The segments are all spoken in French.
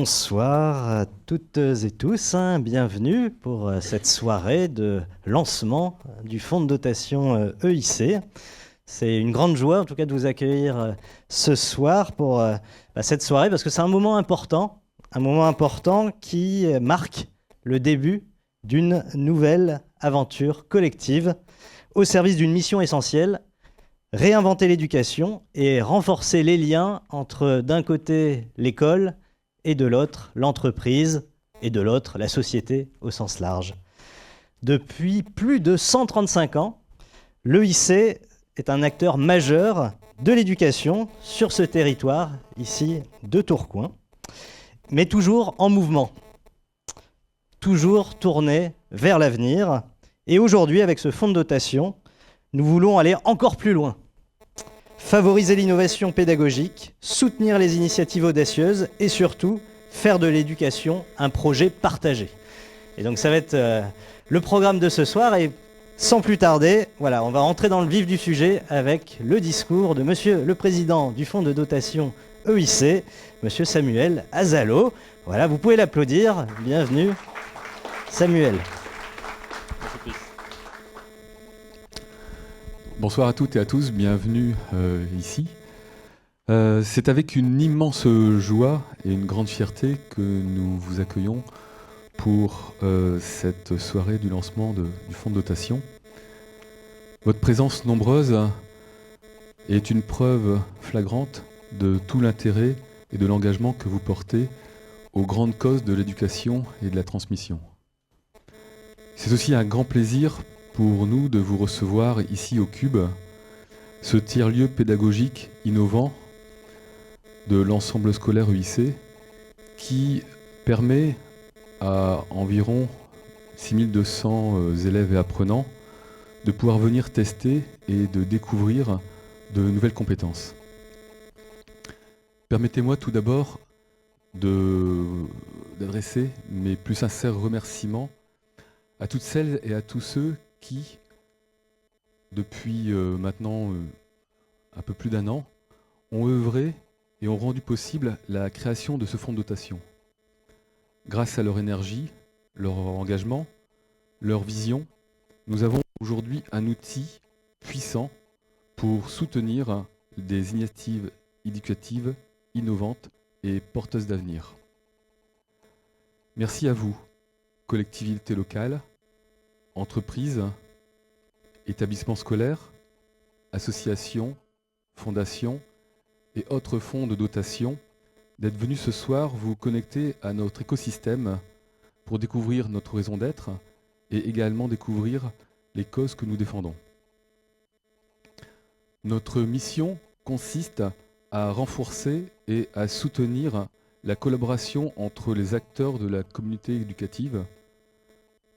Bonsoir à toutes et tous, bienvenue pour cette soirée de lancement du fonds de dotation EIC. C'est une grande joie en tout cas de vous accueillir ce soir pour cette soirée parce que c'est un moment important qui marque le début d'une nouvelle aventure collective au service d'une mission essentielle: réinventer l'éducation et renforcer les liens entre d'un côté l'école et de l'autre l'entreprise et de l'autre la société au sens large. Depuis plus de 135 ans, l'EIC est un acteur majeur de l'éducation sur ce territoire, ici de Tourcoing, mais toujours en mouvement, toujours tourné vers l'avenir. Et aujourd'hui, avec ce fonds de dotation, nous voulons aller encore plus loin. Favoriser l'innovation pédagogique, soutenir les initiatives audacieuses et surtout faire de l'éducation un projet partagé. Et donc ça va être le programme de ce soir et sans plus tarder, voilà, on va rentrer dans le vif du sujet avec le discours de Monsieur le Président du Fonds de dotation EIC, Monsieur Samuel Azalo. Voilà, vous pouvez l'applaudir. Bienvenue, Samuel. Bonsoir à toutes et à tous, bienvenue ici. C'est avec une immense joie et une grande fierté que nous vous accueillons pour cette soirée du lancement du fonds de dotation. Votre présence nombreuse est une preuve flagrante de tout l'intérêt et de l'engagement que vous portez aux grandes causes de l'éducation et de la transmission. C'est aussi un grand plaisir pour nous de vous recevoir ici au Cube, ce tiers-lieu pédagogique innovant de l'ensemble scolaire EIC qui permet à environ 6200 élèves et apprenants de pouvoir venir tester et de découvrir de nouvelles compétences. Permettez-moi tout d'abord d'adresser mes plus sincères remerciements à toutes celles et à tous ceux qui, depuis maintenant un peu plus d'un an, ont œuvré et ont rendu possible la création de ce fonds de dotation. Grâce à leur énergie, leur engagement, leur vision, nous avons aujourd'hui un outil puissant pour soutenir des initiatives éducatives innovantes et porteuses d'avenir. Merci à vous, collectivités locales, entreprises, établissements scolaires, associations, fondations et autres fonds de dotation d'être venus ce soir vous connecter à notre écosystème pour découvrir notre raison d'être et également découvrir les causes que nous défendons. Notre mission consiste à renforcer et à soutenir la collaboration entre les acteurs de la communauté éducative,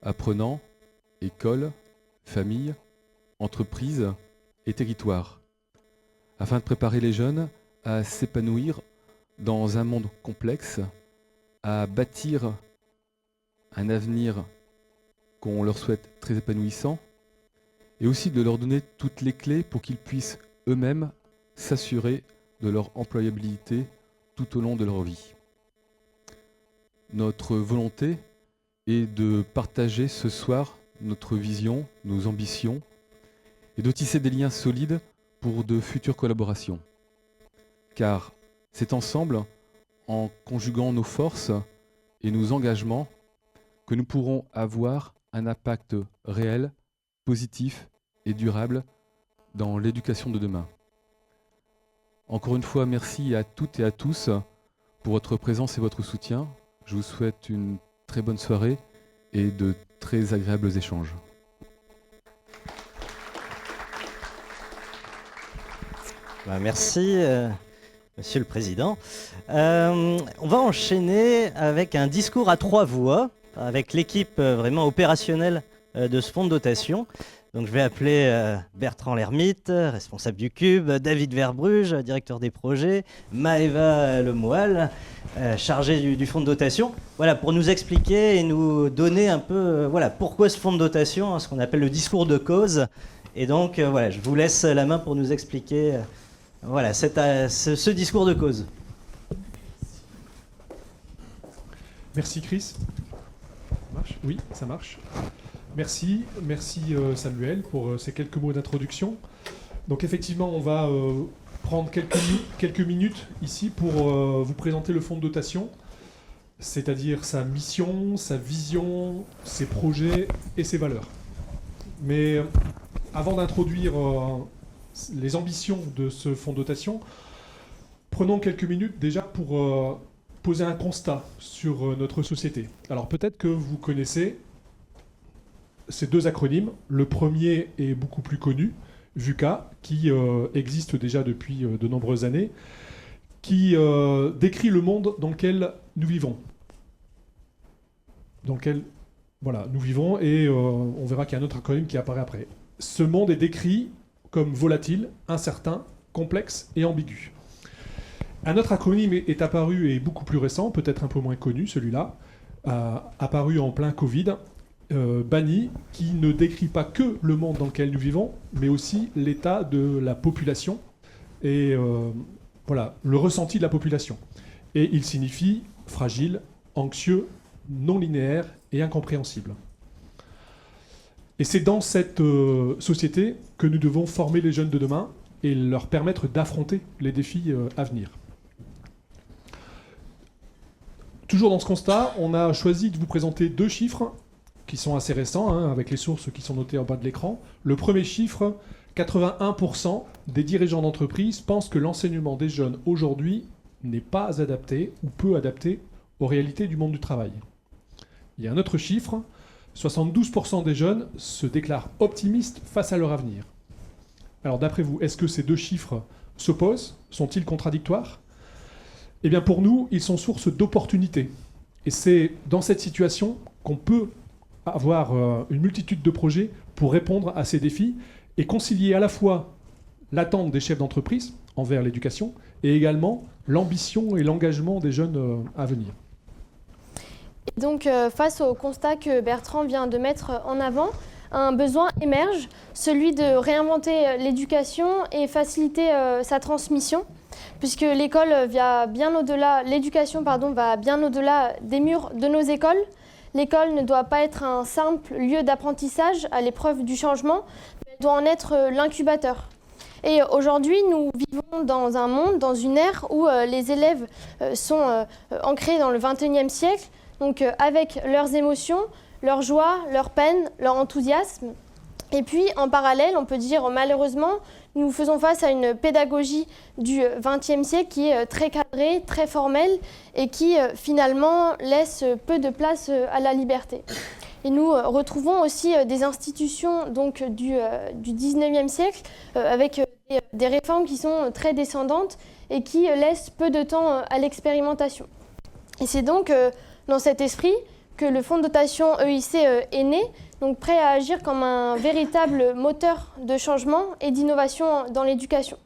apprenants, écoles, familles, entreprises et territoires, afin de préparer les jeunes à s'épanouir dans un monde complexe, à bâtir un avenir qu'on leur souhaite très épanouissant, et aussi de leur donner toutes les clés pour qu'ils puissent eux-mêmes s'assurer de leur employabilité tout au long de leur vie. Notre volonté est de partager ce soir notre vision, nos ambitions, et de tisser des liens solides pour de futures collaborations. Car c'est ensemble, en conjuguant nos forces et nos engagements, que nous pourrons avoir un impact réel, positif et durable dans l'éducation de demain. Encore une fois, merci à toutes et à tous pour votre présence et votre soutien. Je vous souhaite une très bonne soirée et de très agréables échanges. Merci, Monsieur le Président. On va enchaîner avec un discours à 3 voix, avec l'équipe vraiment opérationnelle de ce fonds de dotation. Donc je vais appeler Bertrand Lermite, responsable du Cube, David Verbruge, directeur des projets, Maëva Lemoal, chargée du fonds de dotation. Voilà, pour nous expliquer et nous donner un peu pourquoi ce fonds de dotation, ce qu'on appelle le discours de cause. Et donc voilà, je vous laisse la main pour nous expliquer ce discours de cause. Merci Chris. Ça marche ? Oui, ça marche. Merci Samuel pour ces quelques mots d'introduction. Donc effectivement, on va prendre quelques minutes ici pour vous présenter le fonds de dotation, c'est-à-dire sa mission, sa vision, ses projets et ses valeurs. Mais avant d'introduire les ambitions de ce fonds de dotation, prenons quelques minutes déjà pour poser un constat sur notre société. Alors peut-être que vous connaissez ces deux acronymes. Le premier est beaucoup plus connu, VUCA, qui existe déjà depuis de nombreuses années, qui décrit le monde dans lequel nous vivons. Dans lequel nous vivons, et on verra qu'il y a un autre acronyme qui apparaît après. Ce monde est décrit comme volatile, incertain, complexe et ambigu. Un autre acronyme est apparu et beaucoup plus récent, peut-être un peu moins connu, celui-là, apparu en plein Covid, BANI, qui ne décrit pas que le monde dans lequel nous vivons, mais aussi l'état de la population et le ressenti de la population. Et il signifie fragile, anxieux, non linéaire et incompréhensible. Et c'est dans cette société que nous devons former les jeunes de demain et leur permettre d'affronter les défis à venir. Toujours dans ce constat, on a choisi de vous présenter deux chiffres qui sont assez récents, avec les sources qui sont notées en bas de l'écran. Le premier chiffre, 81% des dirigeants d'entreprise pensent que l'enseignement des jeunes aujourd'hui n'est pas adapté ou peu adapté aux réalités du monde du travail. Il y a un autre chiffre, 72% des jeunes se déclarent optimistes face à leur avenir. Alors d'après vous, est-ce que ces deux chiffres s'opposent ? Sont-ils contradictoires ? Eh bien pour nous, ils sont source d'opportunités. Et c'est dans cette situation qu'on peut avoir une multitude de projets pour répondre à ces défis et concilier à la fois l'attente des chefs d'entreprise envers l'éducation et également l'ambition et l'engagement des jeunes à venir. Et donc face au constat que Bertrand vient de mettre en avant, un besoin émerge, celui de réinventer l'éducation et faciliter sa transmission, puisque l'école va bien au-delà, l'éducation va bien au-delà des murs de nos écoles. L'école ne doit pas être un simple lieu d'apprentissage à l'épreuve du changement, mais elle doit en être l'incubateur. Et aujourd'hui, nous vivons dans un monde, dans une ère où les élèves sont ancrés dans le XXIe siècle, donc avec leurs émotions, leurs joies, leurs peines, leur enthousiasme. Et puis, en parallèle, on peut dire malheureusement, nous faisons face à une pédagogie du XXe siècle qui est très cadrée, très formelle et qui finalement laisse peu de place à la liberté. Et nous retrouvons aussi des institutions donc, du XIXe siècle avec des réformes qui sont très descendantes et qui laissent peu de temps à l'expérimentation. Et c'est donc dans cet esprit que le fonds de dotation EIC est né, donc prêt à agir comme un véritable moteur de changement et d'innovation dans l'éducation.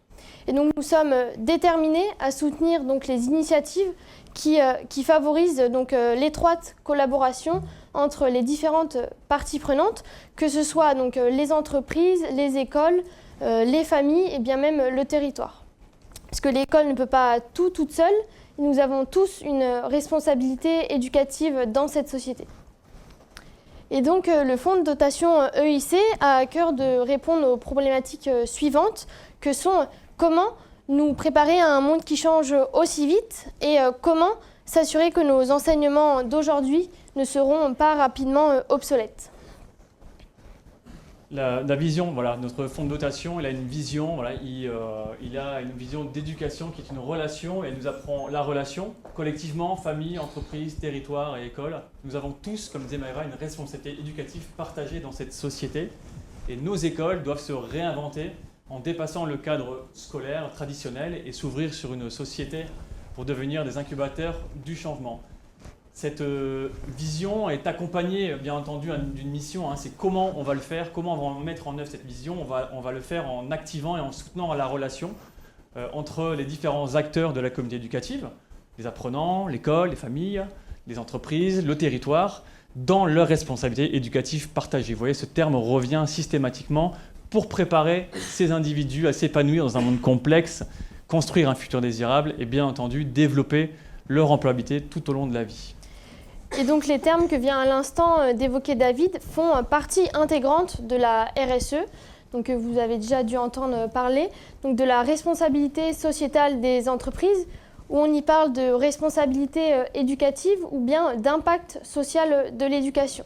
Et donc nous sommes déterminés à soutenir donc, les initiatives qui favorisent donc, l'étroite collaboration entre les différentes parties prenantes, que ce soit donc, les entreprises, les écoles, les familles et bien même le territoire. Parce que l'école ne peut pas tout toute seule, nous avons tous une responsabilité éducative dans cette société. Et donc le fonds de dotation EIC a à cœur de répondre aux problématiques suivantes, que sont comment nous préparer à un monde qui change aussi vite et comment s'assurer que nos enseignements d'aujourd'hui ne seront pas rapidement obsolètes. La vision, voilà, notre fonds de dotation, il a une vision, voilà, il a une vision d'éducation qui est une relation et il nous apprend la relation collectivement, famille, entreprise, territoire et école. Nous avons tous, comme disait Maëva, une responsabilité éducative partagée dans cette société et nos écoles doivent se réinventer en dépassant le cadre scolaire traditionnel et s'ouvrir sur une société pour devenir des incubateurs du changement. Cette vision est accompagnée, bien entendu, d'une mission. C'est comment on va le faire, comment on va mettre en œuvre cette vision. On va le faire en activant et en soutenant la relation entre les différents acteurs de la communauté éducative, les apprenants, l'école, les familles, les entreprises, le territoire, dans leur responsabilité éducative partagée. Vous voyez, ce terme revient systématiquement pour préparer ces individus à s'épanouir dans un monde complexe, construire un futur désirable et bien entendu développer leur employabilité tout au long de la vie. Et donc les termes que vient à l'instant d'évoquer David font partie intégrante de la RSE, donc vous avez déjà dû entendre parler, donc de la responsabilité sociétale des entreprises, où on y parle de responsabilité éducative ou bien d'impact social de l'éducation.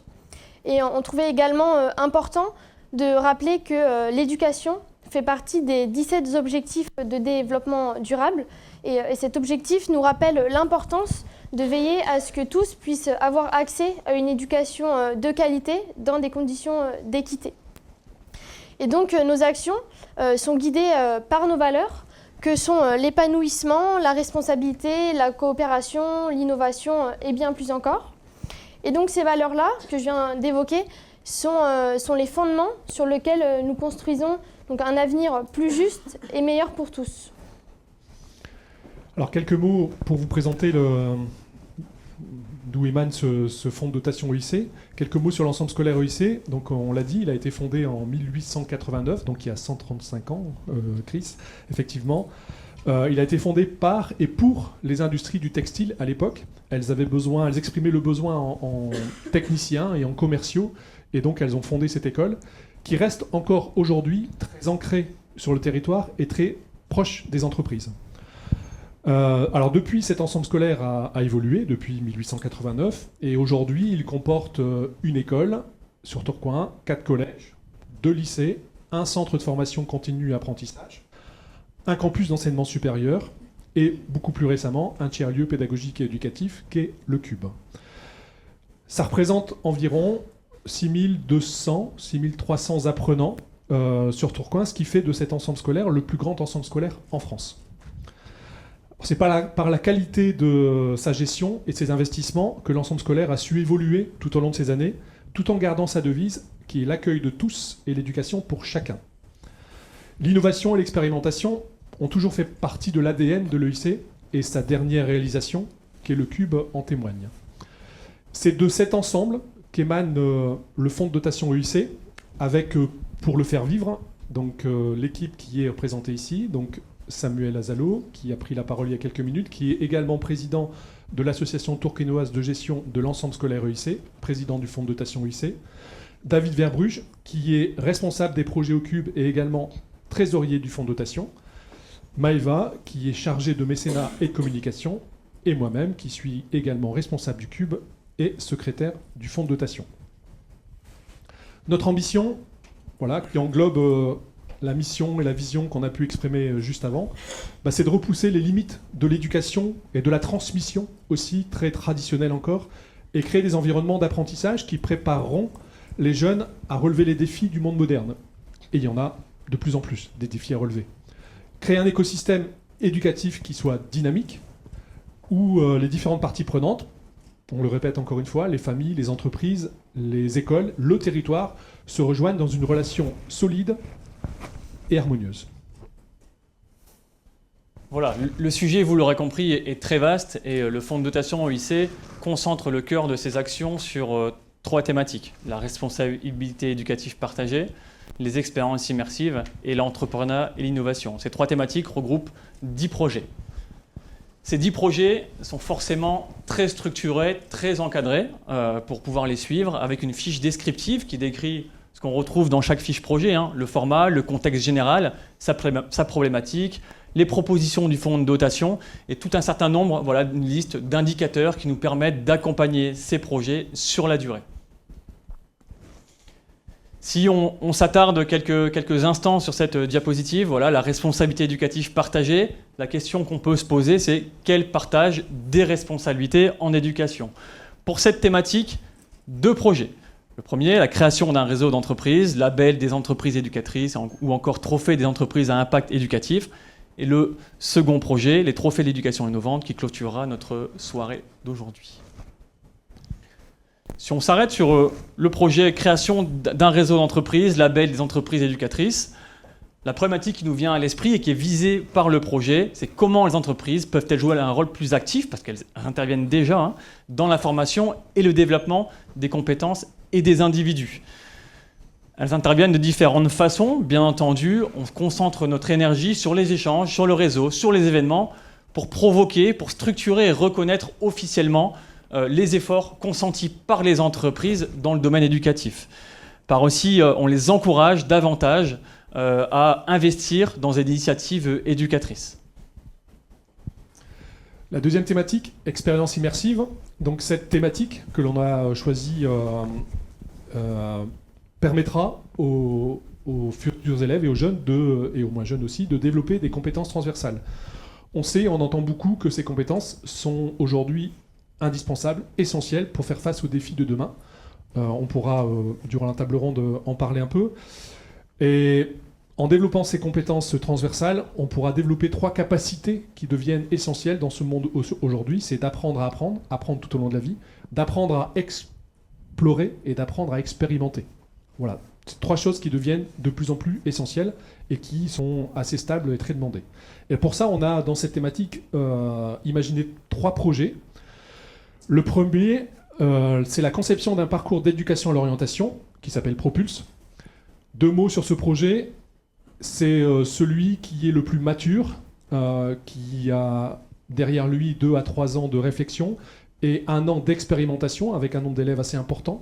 Et on trouvait également important de rappeler que l'éducation fait partie des 17 objectifs de développement durable. Et cet objectif nous rappelle l'importance de veiller à ce que tous puissent avoir accès à une éducation de qualité dans des conditions d'équité. Et donc nos actions sont guidées par nos valeurs, que sont l'épanouissement, la responsabilité, la coopération, l'innovation et bien plus encore. Et donc ces valeurs-là, que je viens d'évoquer, sont les fondements sur lesquels nous construisons donc, un avenir plus juste et meilleur pour tous. Alors quelques mots pour vous présenter d'où émane ce fonds de dotation EIC. Quelques mots sur l'ensemble scolaire EIC. Donc on l'a dit, il a été fondé en 1889, donc il y a 135 ans, Chris, effectivement. Il a été fondé par et pour les industries du textile à l'époque. Elles exprimaient le besoin en techniciens et en commerciaux, et donc elles ont fondé cette école, qui reste encore aujourd'hui très ancrée sur le territoire et très proche des entreprises. Alors depuis, cet ensemble scolaire a évolué depuis 1889 et aujourd'hui il comporte une école sur Tourcoing, 4 collèges, 2 lycées, un centre de formation continue et apprentissage, un campus d'enseignement supérieur et beaucoup plus récemment un tiers-lieu pédagogique et éducatif qu'est le Cube. Ça représente environ 6200, 6300 apprenants sur Tourcoing, ce qui fait de cet ensemble scolaire le plus grand ensemble scolaire en France. C'est par la qualité de sa gestion et de ses investissements que l'ensemble scolaire a su évoluer tout au long de ces années, tout en gardant sa devise, qui est l'accueil de tous et l'éducation pour chacun. L'innovation et l'expérimentation ont toujours fait partie de l'ADN de l'EIC, et sa dernière réalisation, qui est le Cube, en témoigne. C'est de cet ensemble qu'émane le fonds de dotation EIC, avec, pour le faire vivre, donc l'équipe qui est représentée ici, donc Samuel Azalo, qui a pris la parole il y a quelques minutes, qui est également président de l'association tourquenoise de gestion de l'ensemble scolaire EIC, président du fonds de dotation EIC. David Verbruge, qui est responsable des projets au Cube et également trésorier du fonds de dotation. Maëva, qui est chargée de mécénat et de communication. Et moi-même, qui suis également responsable du Cube et secrétaire du fonds de dotation. Notre ambition, voilà, qui englobe la mission et la vision qu'on a pu exprimer juste avant, c'est de repousser les limites de l'éducation et de la transmission aussi, très traditionnelle encore, et créer des environnements d'apprentissage qui prépareront les jeunes à relever les défis du monde moderne. Et il y en a de plus en plus, des défis à relever. Créer un écosystème éducatif qui soit dynamique, où les différentes parties prenantes, on le répète encore une fois, les familles, les entreprises, les écoles, le territoire, se rejoignent dans une relation solide et harmonieuse. Voilà, le sujet, vous l'aurez compris, est très vaste et le fonds de dotation EIC concentre le cœur de ses actions sur 3 thématiques. La responsabilité éducative partagée, les expériences immersives et l'entrepreneuriat et l'innovation. Ces 3 thématiques regroupent 10 projets. Ces 10 projets sont forcément très structurés, très encadrés pour pouvoir les suivre, avec une fiche descriptive qui décrit ce qu'on retrouve dans chaque fiche projet, le format, le contexte général, sa problématique, les propositions du fonds de dotation et tout un certain nombre, voilà, une liste d'indicateurs qui nous permettent d'accompagner ces projets sur la durée. Si on s'attarde quelques instants sur cette diapositive, voilà, la responsabilité éducative partagée, la question qu'on peut se poser, c'est quel partage des responsabilités en éducation? Pour cette thématique, 2 projets. Le premier, la création d'un réseau d'entreprises, label des entreprises éducatrices ou encore trophée des entreprises à impact éducatif. Et le second projet, les trophées d'éducation innovante qui clôturera notre soirée d'aujourd'hui. Si on s'arrête sur le projet création d'un réseau d'entreprises, label des entreprises éducatrices, la problématique qui nous vient à l'esprit et qui est visée par le projet, c'est comment les entreprises peuvent-elles jouer un rôle plus actif, parce qu'elles interviennent déjà dans la formation et le développement des compétences et des individus. Elles interviennent de différentes façons, bien entendu. On concentre notre énergie sur les échanges, sur le réseau, sur les événements, pour provoquer, pour structurer et reconnaître officiellement les efforts consentis par les entreprises dans le domaine éducatif. Par aussi, on les encourage davantage à investir dans des initiatives éducatrices. La deuxième thématique, expérience immersive. Donc cette thématique que l'on a choisie permettra aux futurs élèves et aux jeunes, et aux moins jeunes aussi, de développer des compétences transversales. On sait, on entend beaucoup que ces compétences sont aujourd'hui indispensables, essentielles pour faire face aux défis de demain. On pourra, durant la table ronde, en parler un peu. Et en développant ces compétences transversales, on pourra développer 3 capacités qui deviennent essentielles dans ce monde aujourd'hui. C'est d'apprendre à apprendre, apprendre tout au long de la vie, d'apprendre à explorer et d'apprendre à expérimenter. Voilà, c'est 3 choses qui deviennent de plus en plus essentielles et qui sont assez stables et très demandées. Et pour ça, on a dans cette thématique imaginé 3 projets. Le premier, c'est la conception d'un parcours d'éducation à l'orientation qui s'appelle Propulse. 2 mots sur ce projet. C'est celui qui est le plus mature, qui a derrière lui 2 à 3 ans de réflexion et 1 an d'expérimentation avec un nombre d'élèves assez important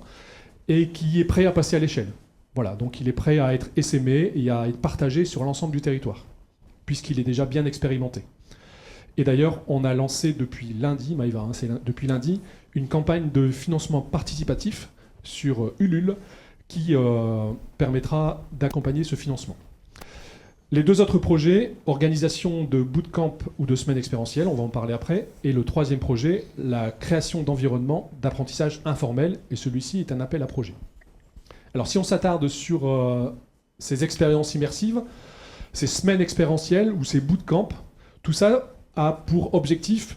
et qui est prêt à passer à l'échelle. Voilà, donc il est prêt à être essaimé et à être partagé sur l'ensemble du territoire, puisqu'il est déjà bien expérimenté. Et d'ailleurs, on a lancé depuis lundi, Maïva, depuis lundi, une campagne de financement participatif sur Ulule qui permettra d'accompagner ce financement. Les 2 autres projets, organisation de bootcamp ou de semaines expérientielles, on va en parler après. Et le 3e projet, la création d'environnements d'apprentissage informel. Et celui-ci est un appel à projet. Alors si on s'attarde sur ces expériences immersives, ces semaines expérientielles ou ces bootcamps, tout ça a pour objectif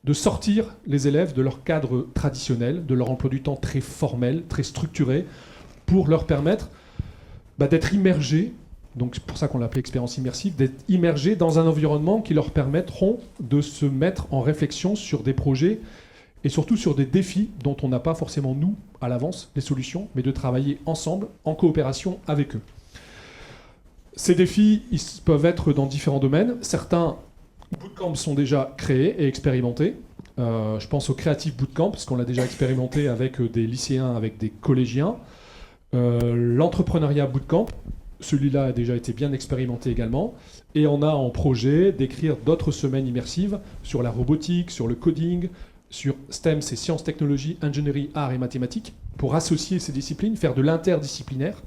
de sortir les élèves de leur cadre traditionnel, de leur emploi du temps très formel, très structuré, pour leur permettre d'être immergés. Donc c'est pour ça qu'on l'appelait expérience immersive, d'être immergés dans un environnement qui leur permettront de se mettre en réflexion sur des projets et surtout sur des défis dont on n'a pas forcément, nous, à l'avance, les solutions, mais de travailler ensemble, en coopération avec eux. Ces défis, ils peuvent être dans différents domaines. Certains bootcamps sont déjà créés et expérimentés. Je pense au Creative Bootcamp, parce qu'on l'a déjà expérimenté avec des lycéens, avec des collégiens. L'Entrepreneuriat Bootcamp, celui-là a déjà été bien expérimenté également. Et on a en projet d'écrire d'autres semaines immersives sur la robotique, sur le coding, sur STEM, c'est sciences, technologies, ingénierie, arts et mathématiques, pour associer ces disciplines, faire de l'interdisciplinaire,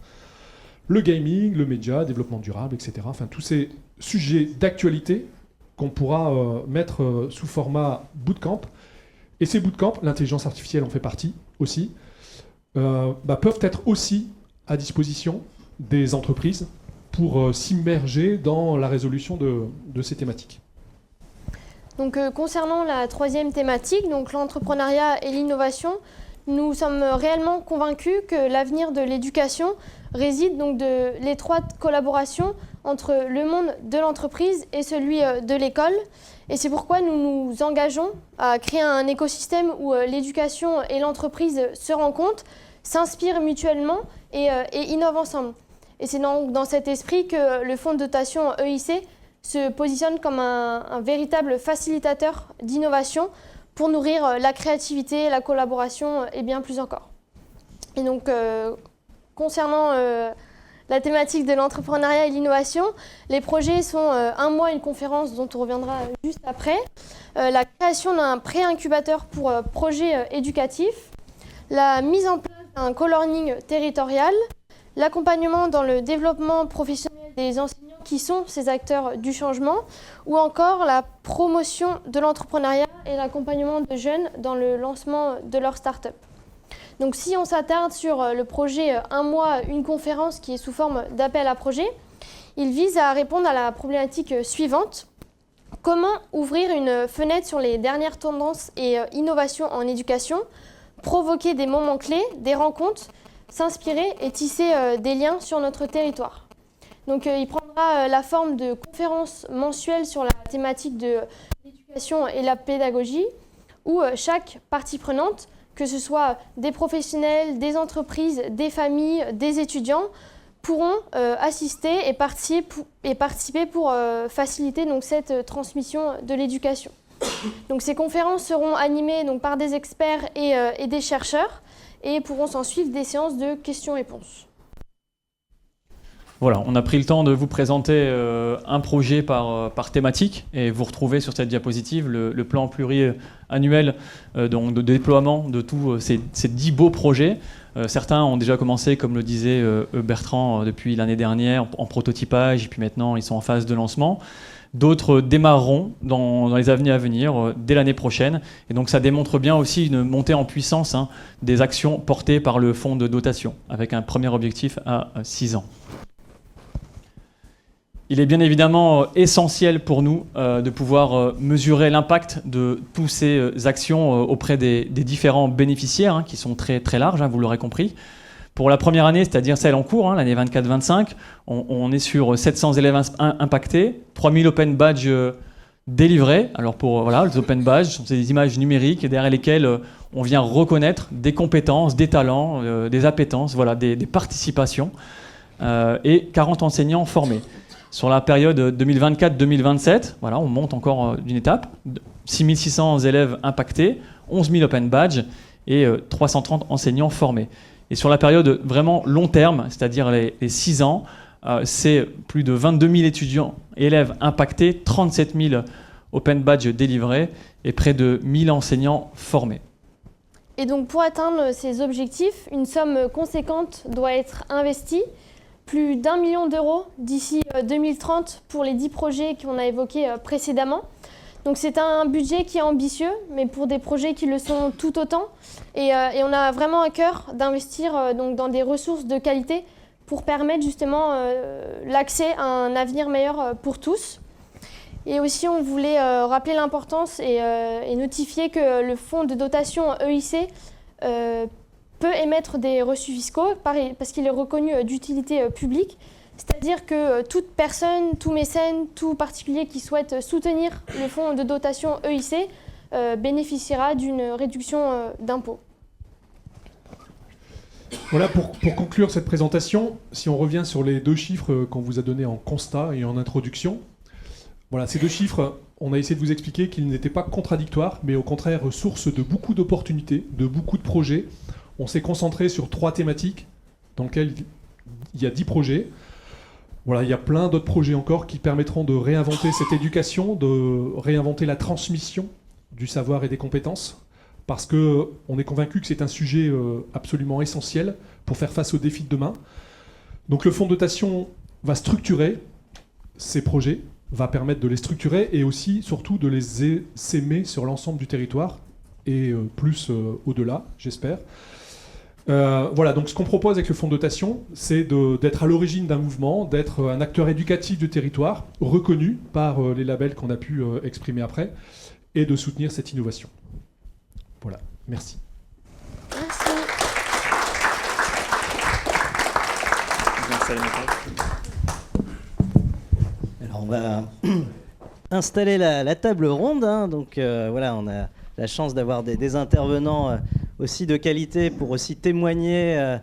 le gaming, le média, développement durable, etc. Enfin, tous ces sujets d'actualité qu'on pourra mettre sous format bootcamp. Et ces bootcamps, l'intelligence artificielle en fait partie aussi, peuvent être aussi à disposition des entreprises pour s'immerger dans la résolution de ces thématiques. Donc, concernant la 3e thématique, donc l'entrepreneuriat et l'innovation, nous sommes réellement convaincus que l'avenir de l'éducation réside donc de l'étroite collaboration entre le monde de l'entreprise et celui de l'école. Et c'est pourquoi nous nous engageons à créer un écosystème où l'éducation et l'entreprise se rencontrent, s'inspirent mutuellement et innovent ensemble. Et c'est donc dans cet esprit que le fonds de dotation EIC se positionne comme un véritable facilitateur d'innovation pour nourrir la créativité, la collaboration et bien plus encore. Et donc, concernant la thématique de l'entrepreneuriat et l'innovation, les projets sont un mois, une conférence dont on reviendra juste après, la création d'un pré-incubateur pour projets éducatifs, la mise en place d'un co-learning territorial, l'accompagnement dans le développement professionnel des enseignants qui sont ces acteurs du changement, ou encore la promotion de l'entrepreneuriat et l'accompagnement de jeunes dans le lancement de leur start-up. Donc si on s'attarde sur le projet un mois, une conférence qui est sous forme d'appel à projet, il vise à répondre à la problématique suivante. Comment ouvrir une fenêtre sur les dernières tendances et innovations en éducation, provoquer des moments clés, des rencontres, s'inspirer et tisser des liens sur notre territoire. Donc il prendra la forme de conférences mensuelles sur la thématique de l'éducation et la pédagogie, où chaque partie prenante, que ce soit des professionnels, des entreprises, des familles, des étudiants, pourront assister et participer pour faciliter donc, cette transmission de l'éducation. Donc ces conférences seront animées donc, par des experts et des chercheurs et pourront s'en suivre des séances de questions-réponses. Voilà, on a pris le temps de vous présenter un projet par thématique et vous retrouvez sur cette diapositive le plan pluriannuel donc de déploiement de tous ces 10 beaux projets. Certains ont déjà commencé, comme le disait Bertrand, depuis l'année dernière en prototypage et puis maintenant ils sont en phase de lancement. D'autres démarreront dans les années à venir, dès l'année prochaine. Et donc ça démontre bien aussi une montée en puissance des actions portées par le fonds de dotation, avec un premier objectif à 6 ans. Il est bien évidemment essentiel pour nous de pouvoir mesurer l'impact de toutes ces actions auprès des différents bénéficiaires, qui sont très, très larges, vous l'aurez compris. Pour la première année, c'est-à-dire celle en cours, l'année 24-25, on est sur 700 élèves impactés, 3000 open badges délivrés. Alors les open badges sont des images numériques derrière lesquelles on vient reconnaître des compétences, des talents, des appétences, des participations et 40 enseignants formés. Sur la période 2024-2027, on monte encore d'une étape, 6600 élèves impactés, 11 000 open badges et 330 enseignants formés. Et sur la période vraiment long terme, c'est-à-dire les 6 ans, c'est plus de 22 000 étudiants et élèves impactés, 37 000 open badges délivrés et près de 1000 enseignants formés. Et donc pour atteindre ces objectifs, une somme conséquente doit être investie, plus d'1 million d'euros d'ici 2030 pour les 10 projets qu'on a évoqués précédemment. Donc c'est un budget qui est ambitieux, mais pour des projets qui le sont tout autant. Et on a vraiment à cœur d'investir donc dans des ressources de qualité pour permettre justement l'accès à un avenir meilleur pour tous. Et aussi, on voulait rappeler l'importance et notifier que le fonds de dotation EIC peut émettre des reçus fiscaux parce qu'il est reconnu d'utilité publique. C'est-à-dire que toute personne, tout mécène, tout particulier qui souhaite soutenir le fonds de dotation EIC bénéficiera d'une réduction d'impôt. Voilà, pour conclure cette présentation, si on revient sur les 2 chiffres qu'on vous a donnés en constat et en introduction, ces 2 chiffres, on a essayé de vous expliquer qu'ils n'étaient pas contradictoires, mais au contraire source de beaucoup d'opportunités, de beaucoup de projets. On s'est concentré sur 3 thématiques dans lesquelles il y a 10 projets. Il y a plein d'autres projets encore qui permettront de réinventer cette éducation, de réinventer la transmission du savoir et des compétences, parce qu'on est convaincu que c'est un sujet absolument essentiel pour faire face aux défis de demain. Donc le fonds de dotation va structurer ces projets, va permettre de les structurer et aussi, surtout, de les essaimer sur l'ensemble du territoire et plus au-delà, j'espère. Donc ce qu'on propose avec le fonds de dotation, c'est d'être à l'origine d'un mouvement, d'être un acteur éducatif du territoire, reconnu par les labels qu'on a pu exprimer après, et de soutenir cette innovation. Voilà, merci. Merci. Alors on va installer la table ronde. Donc on a la chance d'avoir des intervenants aussi de qualité pour aussi témoigner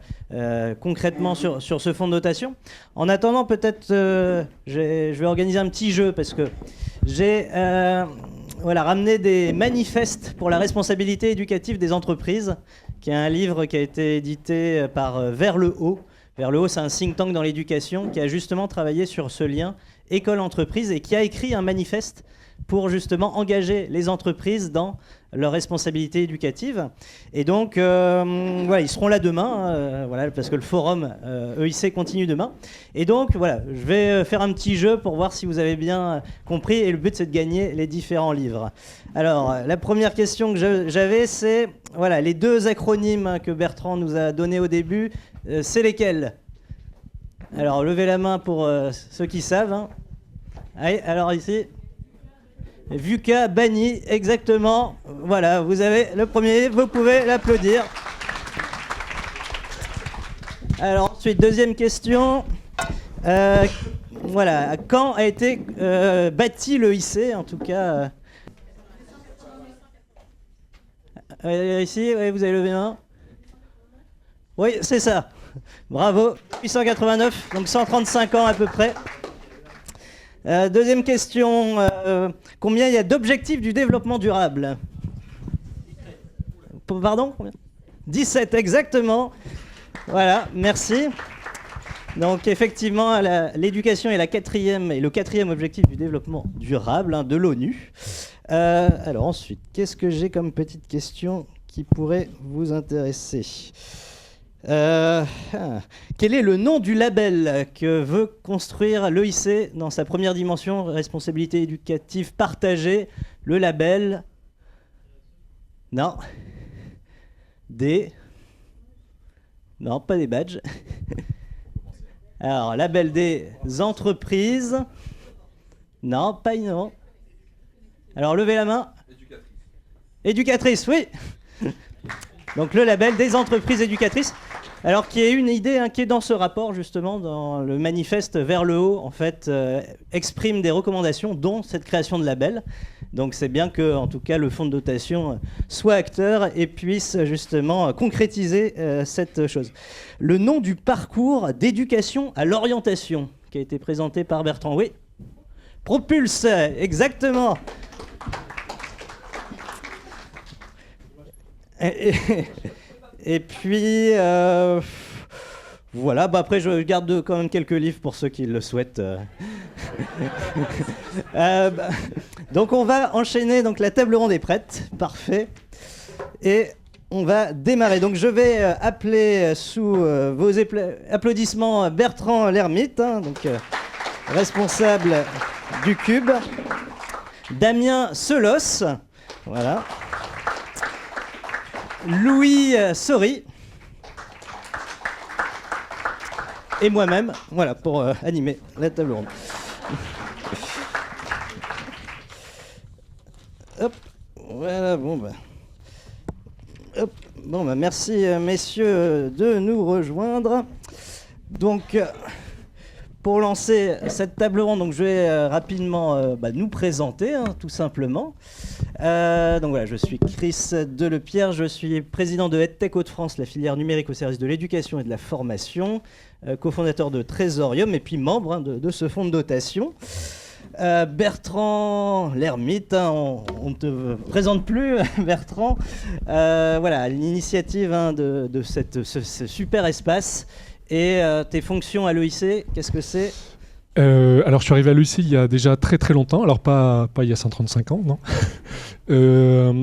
concrètement sur ce fonds de dotation. En attendant, peut-être je vais organiser un petit jeu parce que j'ai ramené des manifestes pour la responsabilité éducative des entreprises, qui est un livre qui a été édité par Vers le Haut. Vers le Haut, c'est un think tank dans l'éducation qui a justement travaillé sur ce lien école-entreprise et qui a écrit un manifeste pour justement engager les entreprises dans leur responsabilité éducative. Et donc, ils seront là demain, parce que le forum EIC continue demain. Et donc, je vais faire un petit jeu pour voir si vous avez bien compris. Et le but, c'est de gagner les différents livres. Alors, la première question que j'avais, c'est les 2 acronymes que Bertrand nous a donnés au début. C'est lesquels? Alors, levez la main pour ceux qui savent. Allez, alors ici... VUCA banni, exactement. Voilà, vous avez le premier, vous pouvez l'applaudir. Alors ensuite, deuxième question. Quand a été bâti l'EIC, en tout cas ici, vous avez levé la main. Oui, c'est ça. Bravo. 889, donc 135 ans à peu près. Deuxième question. Combien il y a d'objectifs du développement durable? Pardon, combien? 17, exactement. Voilà, merci. Donc effectivement, l'éducation est le quatrième objectif du développement durable de l'ONU. Alors ensuite, qu'est-ce que j'ai comme petite question qui pourrait vous intéresser? Quel est le nom du label que veut construire l'EIC dans sa première dimension, responsabilité éducative partagée? Le label... Non. Non, pas des badges. Alors, label des entreprises. Non, pas innovant. Alors, levez la main. Éducatrice, oui. Donc, le label des entreprises éducatrices. Alors, qui est une idée qui est dans ce rapport, justement, dans le manifeste Vers le haut, en fait, exprime des recommandations, dont cette création de label. Donc, c'est bien que, en tout cas, le fonds de dotation soit acteur et puisse, justement, concrétiser cette chose. Le nom du parcours d'éducation à l'orientation, qui a été présenté par Bertrand. Oui. Propulse, exactement. Et puis, voilà, après je garde quand même quelques livres pour ceux qui le souhaitent. Donc on va enchaîner, donc la table ronde est prête, parfait. Et on va démarrer. Donc je vais appeler sous vos applaudissements Bertrand Lermite, donc responsable du Cube, Damien Selos, voilà. Louis Saury et moi-même, voilà, pour animer la table ronde. Hop, voilà, merci messieurs de nous rejoindre. Donc, pour lancer cette table ronde, donc je vais rapidement nous présenter, tout simplement. Donc voilà, je suis Chris Delepierre, je suis président de EdTech Hauts-de-France, la filière numérique au service de l'éducation et de la formation, cofondateur de Trésorium et puis membre de ce fonds de dotation. Bertrand Lermite, on ne te présente plus, Bertrand. Voilà, l'initiative de ce super espace. Et tes fonctions à l'EIC, qu'est-ce que c'est ? Alors, je suis arrivé à l'EIC il y a déjà très très longtemps, alors pas il y a 135 ans, non.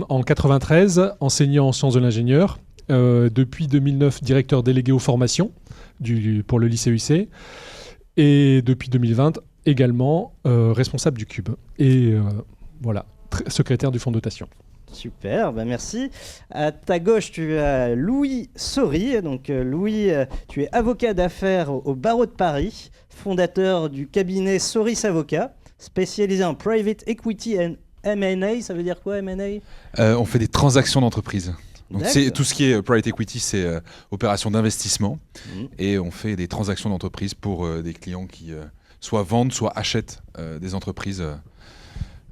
En 93, enseignant en sciences de l'ingénieur. Depuis 2009, directeur délégué aux formations pour le lycée EIC. Et depuis 2020, également responsable du Cube. Et voilà, secrétaire du fonds de dotation. Super, merci. À ta gauche, tu as Louis Saury. Donc Louis, tu es avocat d'affaires au barreau de Paris, fondateur du cabinet Sauris Avocats, spécialisé en private equity and M&A. Ça veut dire quoi, M&A ? On fait des transactions d'entreprise. Donc c'est tout ce qui est private equity, c'est opération d'investissement. Et on fait des transactions d'entreprise pour des clients qui soit vendent, soit achètent des entreprises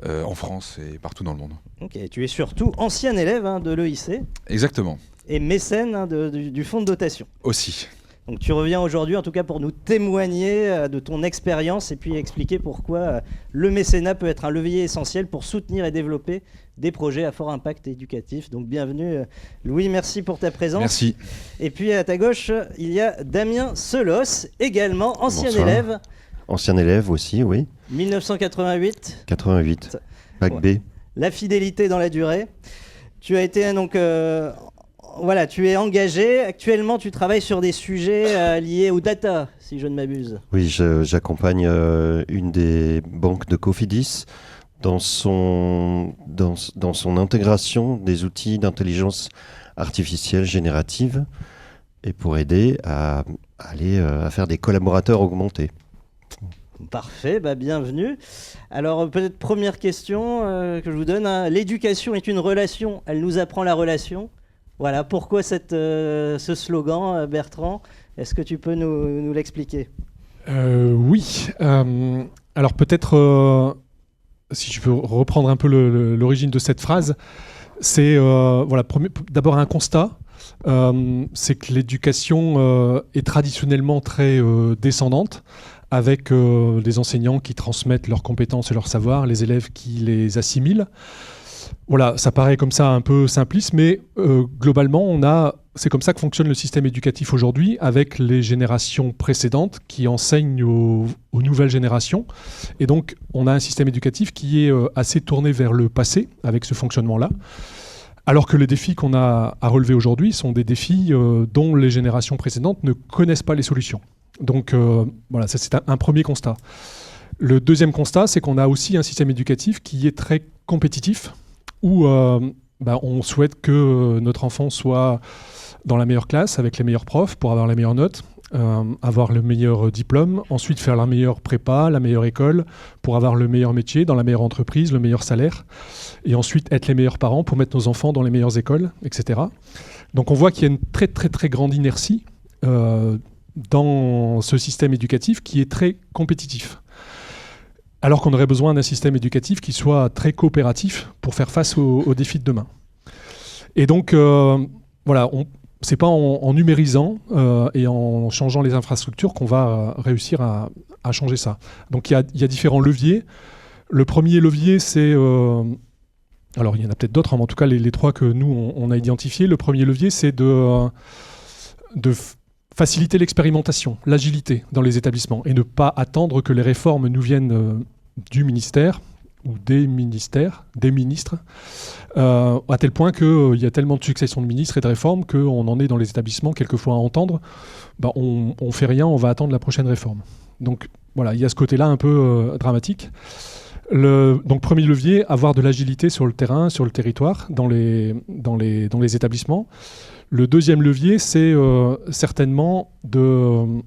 en France et partout dans le monde. Ok, tu es surtout ancien élève de l'EIC. Exactement. Et mécène du fonds de dotation. Aussi. Donc tu reviens aujourd'hui en tout cas pour nous témoigner de ton expérience et puis expliquer pourquoi le mécénat peut être un levier essentiel pour soutenir et développer des projets à fort impact éducatif. Donc bienvenue Louis, merci pour ta présence. Merci. Et puis à ta gauche, il y a Damien Selos, également ancien élève. Ancien élève aussi, oui. 1988. 88, bac B. La fidélité dans la durée. Tu as été donc... voilà, tu es engagé. Actuellement, tu travailles sur des sujets liés aux data, si je ne m'abuse. Oui, j'accompagne une des banques de Cofidis dans son intégration des outils d'intelligence artificielle générative et pour aider à aller à faire des collaborateurs augmentés. Parfait, bienvenue. Alors peut-être première question que je vous donne. L'éducation est une relation, elle nous apprend la relation. Voilà, pourquoi ce slogan, Bertrand ? Est-ce que tu peux nous l'expliquer ? Oui. Alors peut-être, si je peux reprendre un peu l'origine de cette phrase, c'est d'abord un constat. C'est que l'éducation est traditionnellement très descendante, avec des enseignants qui transmettent leurs compétences et leurs savoirs, les élèves qui les assimilent. Voilà, ça paraît comme ça un peu simpliste, mais globalement, c'est comme ça que fonctionne le système éducatif aujourd'hui, avec les générations précédentes qui enseignent aux nouvelles générations. Et donc, on a un système éducatif qui est assez tourné vers le passé, avec ce fonctionnement-là. Alors que les défis qu'on a à relever aujourd'hui sont des défis dont les générations précédentes ne connaissent pas les solutions. Donc voilà, ça c'est un premier constat. Le deuxième constat, c'est qu'on a aussi un système éducatif qui est très compétitif, où on souhaite que notre enfant soit dans la meilleure classe, avec les meilleurs profs, pour avoir les meilleures notes, avoir le meilleur diplôme, ensuite faire la meilleure prépa, la meilleure école, pour avoir le meilleur métier, dans la meilleure entreprise, le meilleur salaire, et ensuite être les meilleurs parents pour mettre nos enfants dans les meilleures écoles, etc. Donc on voit qu'il y a une très très très grande inertie dans ce système éducatif qui est très compétitif. Alors qu'on aurait besoin d'un système éducatif qui soit très coopératif pour faire face aux défis de demain. Et donc, voilà, c'est pas en numérisant et en changeant les infrastructures qu'on va réussir à changer ça. Donc il y a différents leviers. Le premier levier, c'est... alors il y en a peut-être d'autres, mais en tout cas les trois que nous, on a identifiés. Le premier levier, c'est de faciliter l'expérimentation, l'agilité dans les établissements et ne pas attendre que les réformes nous viennent du ministère ou des ministres, à tel point qu'il y a tellement de successions de ministres et de réformes qu'on en est dans les établissements quelquefois à entendre on fait rien, on va attendre la prochaine réforme. Donc voilà, il y a ce côté-là un peu dramatique. Donc premier levier, avoir de l'agilité sur le terrain, sur le territoire, dans les établissements. Le deuxième levier, c'est certainement de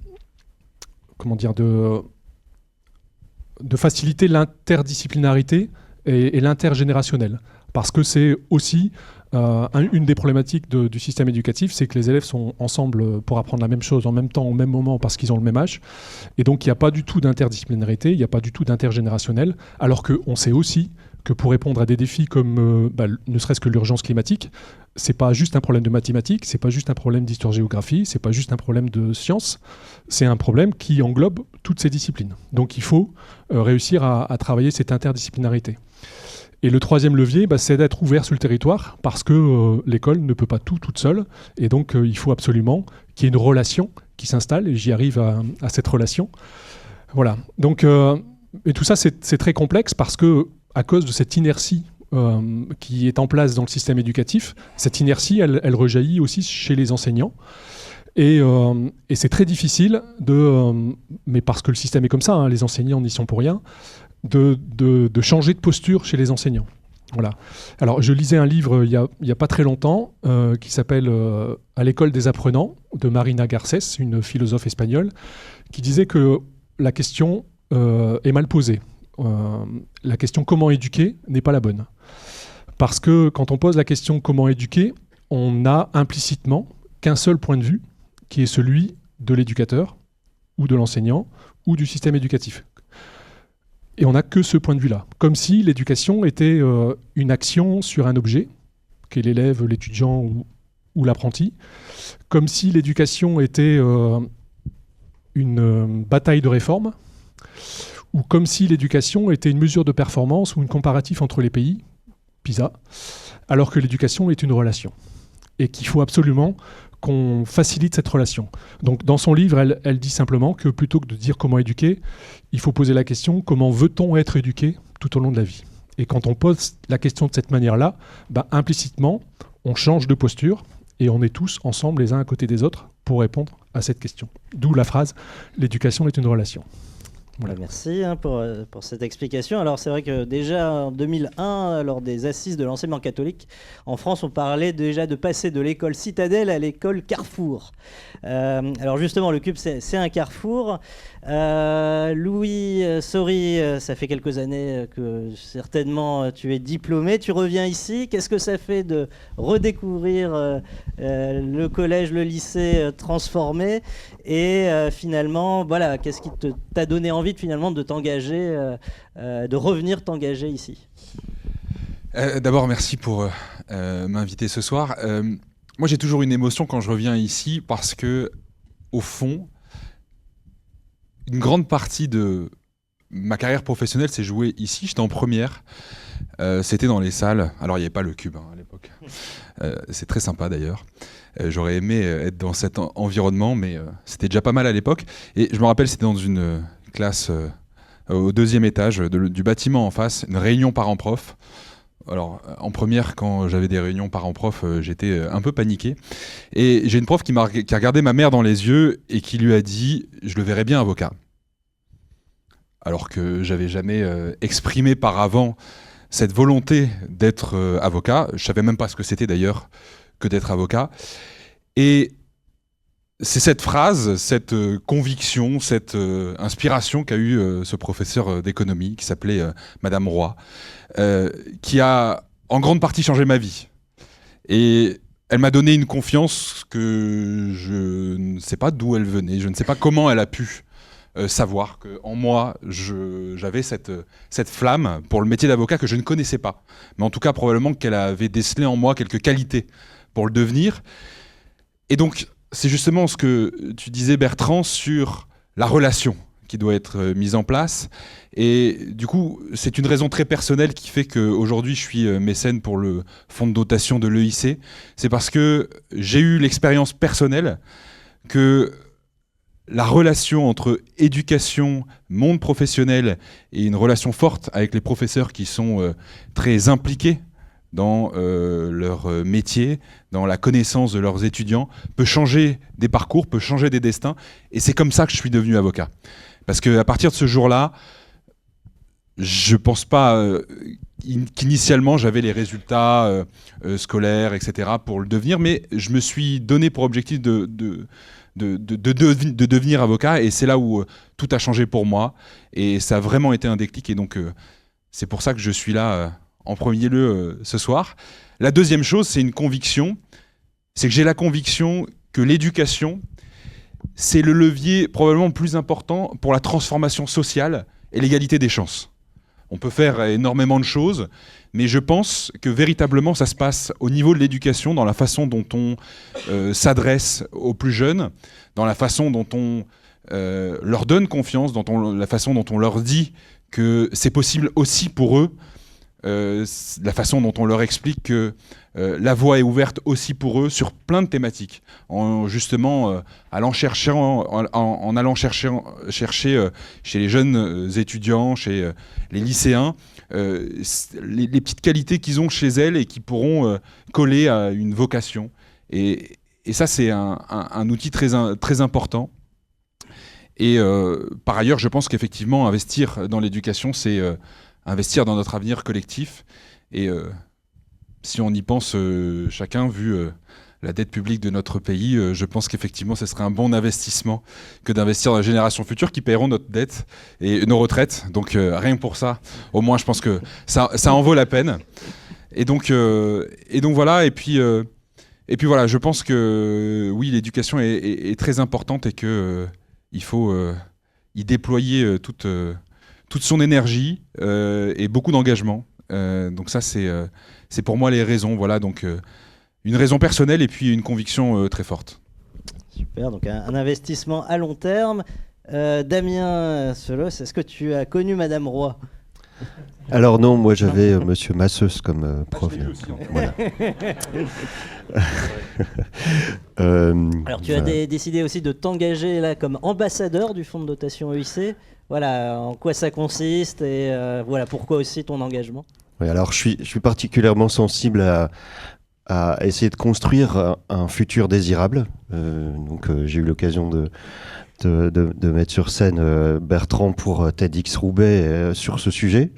faciliter l'interdisciplinarité et l'intergénérationnel. Parce que c'est aussi une des problématiques du système éducatif, c'est que les élèves sont ensemble pour apprendre la même chose en même temps, au même moment, parce qu'ils ont le même âge. Et donc, il n'y a pas du tout d'interdisciplinarité, il n'y a pas du tout d'intergénérationnel, alors qu'on sait aussi que pour répondre à des défis comme ne serait-ce que l'urgence climatique, c'est pas juste un problème de mathématiques, c'est pas juste un problème d'histoire-géographie, c'est pas juste un problème de sciences, c'est un problème qui englobe toutes ces disciplines. Donc il faut réussir à travailler cette interdisciplinarité. Et le troisième levier, c'est d'être ouvert sur le territoire, parce que l'école ne peut pas tout toute seule, et donc il faut absolument qu'il y ait une relation qui s'installe, et j'y arrive à cette relation. Voilà. Donc, et tout ça, c'est très complexe, parce que à cause de cette inertie qui est en place dans le système éducatif, cette inertie, elle rejaillit aussi chez les enseignants. Et c'est très difficile, mais parce que le système est comme ça, les enseignants n'y sont pour rien, de changer de posture chez les enseignants. Voilà. Alors, je lisais un livre il y a pas très longtemps qui s'appelle « À l'école des apprenants » de Marina Garcés, une philosophe espagnole, qui disait que la question est mal posée. La question comment éduquer n'est pas la bonne. Parce que quand on pose la question comment éduquer, on a implicitement qu'un seul point de vue, qui est celui de l'éducateur, ou de l'enseignant, ou du système éducatif. Et on n'a que ce point de vue-là. Comme si l'éducation était une action sur un objet, qui est l'élève, l'étudiant ou l'apprenti. Comme si l'éducation était une bataille de réforme, ou comme si l'éducation était une mesure de performance ou une comparatif entre les pays, PISA, alors que l'éducation est une relation. Et qu'il faut absolument qu'on facilite cette relation. Donc dans son livre, elle dit simplement que plutôt que de dire comment éduquer, il faut poser la question comment veut-on être éduqué tout au long de la vie. Et quand on pose la question de cette manière-là, implicitement, on change de posture et on est tous ensemble les uns à côté des autres pour répondre à cette question. D'où la phrase « l'éducation est une relation ». Voilà. Merci pour cette explication. Alors c'est vrai que déjà en 2001, lors des assises de l'enseignement catholique, en France, on parlait déjà de passer de l'école Citadelle à l'école Carrefour. Alors justement, le CUP, c'est un carrefour. Louis Saury, ça fait quelques années que certainement tu es diplômé. Tu reviens ici. Qu'est-ce que ça fait de redécouvrir le collège, le lycée transformé et finalement, voilà, qu'est-ce qui t'a donné envie finalement de t'engager, de revenir t'engager ici? D'abord, merci pour m'inviter ce soir. Moi, j'ai toujours une émotion quand je reviens ici parce que, au fond, une grande partie de ma carrière professionnelle s'est jouée ici. J'étais en première. C'était dans les salles. Alors, il n'y avait pas le cube à l'époque. C'est très sympa d'ailleurs. J'aurais aimé être dans cet environnement, mais c'était déjà pas mal à l'époque. Et je me rappelle, c'était dans une classe au 2e étage du bâtiment en face, une réunion parents-prof. Alors, en première, quand j'avais des réunions parents-prof, j'étais un peu paniqué. Et j'ai une prof qui a regardé ma mère dans les yeux et qui lui a dit « Je le verrais bien avocat ». Alors que j'avais jamais exprimé par avant cette volonté d'être avocat. Je savais même pas ce que c'était d'ailleurs que d'être avocat. Et c'est cette phrase, cette conviction, cette inspiration qu'a eu ce professeur d'économie qui s'appelait Madame Roy, qui a en grande partie changé ma vie. Et elle m'a donné une confiance que je ne sais pas d'où elle venait, je ne sais pas comment elle a pu savoir qu'en moi, j'avais cette flamme pour le métier d'avocat que je ne connaissais pas. Mais en tout cas, probablement qu'elle avait décelé en moi quelques qualités pour le devenir. Et donc, c'est justement ce que tu disais, Bertrand, sur la relation qui doit être mise en place. Et du coup, c'est une raison très personnelle qui fait qu'aujourd'hui, je suis mécène pour le fonds de dotation de l'EIC. C'est parce que j'ai eu l'expérience personnelle que la relation entre éducation, monde professionnel et une relation forte avec les professeurs qui sont très impliqués dans leur métier, dans la connaissance de leurs étudiants, peut changer des parcours, peut changer des destins. Et c'est comme ça que je suis devenu avocat. Parce qu'à partir de ce jour-là, je ne pense pas qu'initialement j'avais les résultats scolaires, etc. pour le devenir, mais je me suis donné pour objectif de devenir avocat, et c'est là où tout a changé pour moi, et ça a vraiment été un déclic, et donc c'est pour ça que je suis là en premier lieu ce soir. La deuxième chose, c'est une conviction, c'est que j'ai la conviction que l'éducation, c'est le levier probablement le plus important pour la transformation sociale et l'égalité des chances. On peut faire énormément de choses, mais je pense que véritablement ça se passe au niveau de l'éducation, dans la façon dont on s'adresse aux plus jeunes, dans la façon dont on leur donne confiance, la façon dont on leur dit que c'est possible aussi pour eux, la façon dont on leur explique que la voie est ouverte aussi pour eux sur plein de thématiques, en justement allant chercher chez les jeunes étudiants, chez les lycéens, les petites qualités qu'ils ont chez elles et qui pourront coller à une vocation. Et ça, c'est un outil très important. Et par ailleurs, je pense qu'effectivement, investir dans l'éducation, c'est investir dans notre avenir collectif. Et si on y pense chacun, vu la dette publique de notre pays, je pense qu'effectivement, ce serait un bon investissement que d'investir dans les générations futures qui paieront notre dette et nos retraites. Donc rien que pour ça, au moins, je pense que ça en vaut la peine. Et donc voilà. Et puis voilà, je pense que oui, l'éducation est très importante et que il faut y déployer toute son énergie et beaucoup d'engagement. Donc ça, c'est pour moi les raisons. Voilà, donc une raison personnelle et puis une conviction très forte. Super, donc un investissement à long terme. Damien Selos, est-ce que tu as connu Madame Roy ? Alors non, moi j'avais Monsieur Masseuse comme prof. Voilà. Alors tu as décidé aussi de t'engager là comme ambassadeur du fonds de dotation EIC. Voilà, en quoi ça consiste et voilà pourquoi aussi ton engagement. Oui, alors je suis particulièrement sensible à essayer de construire un futur désirable. Donc j'ai eu l'occasion de mettre sur scène Bertrand pour TEDx Roubaix sur ce sujet.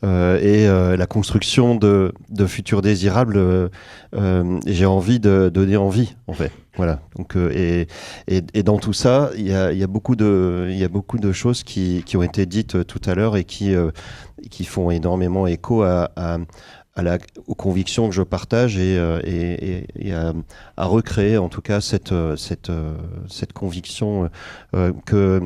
Et la construction de futurs désirables, j'ai envie de donner envie, en fait. Voilà. Donc, et dans tout ça, il y a beaucoup de choses qui ont été dites tout à l'heure et qui font énormément écho aux convictions que je partage et à recréer en tout cas cette conviction que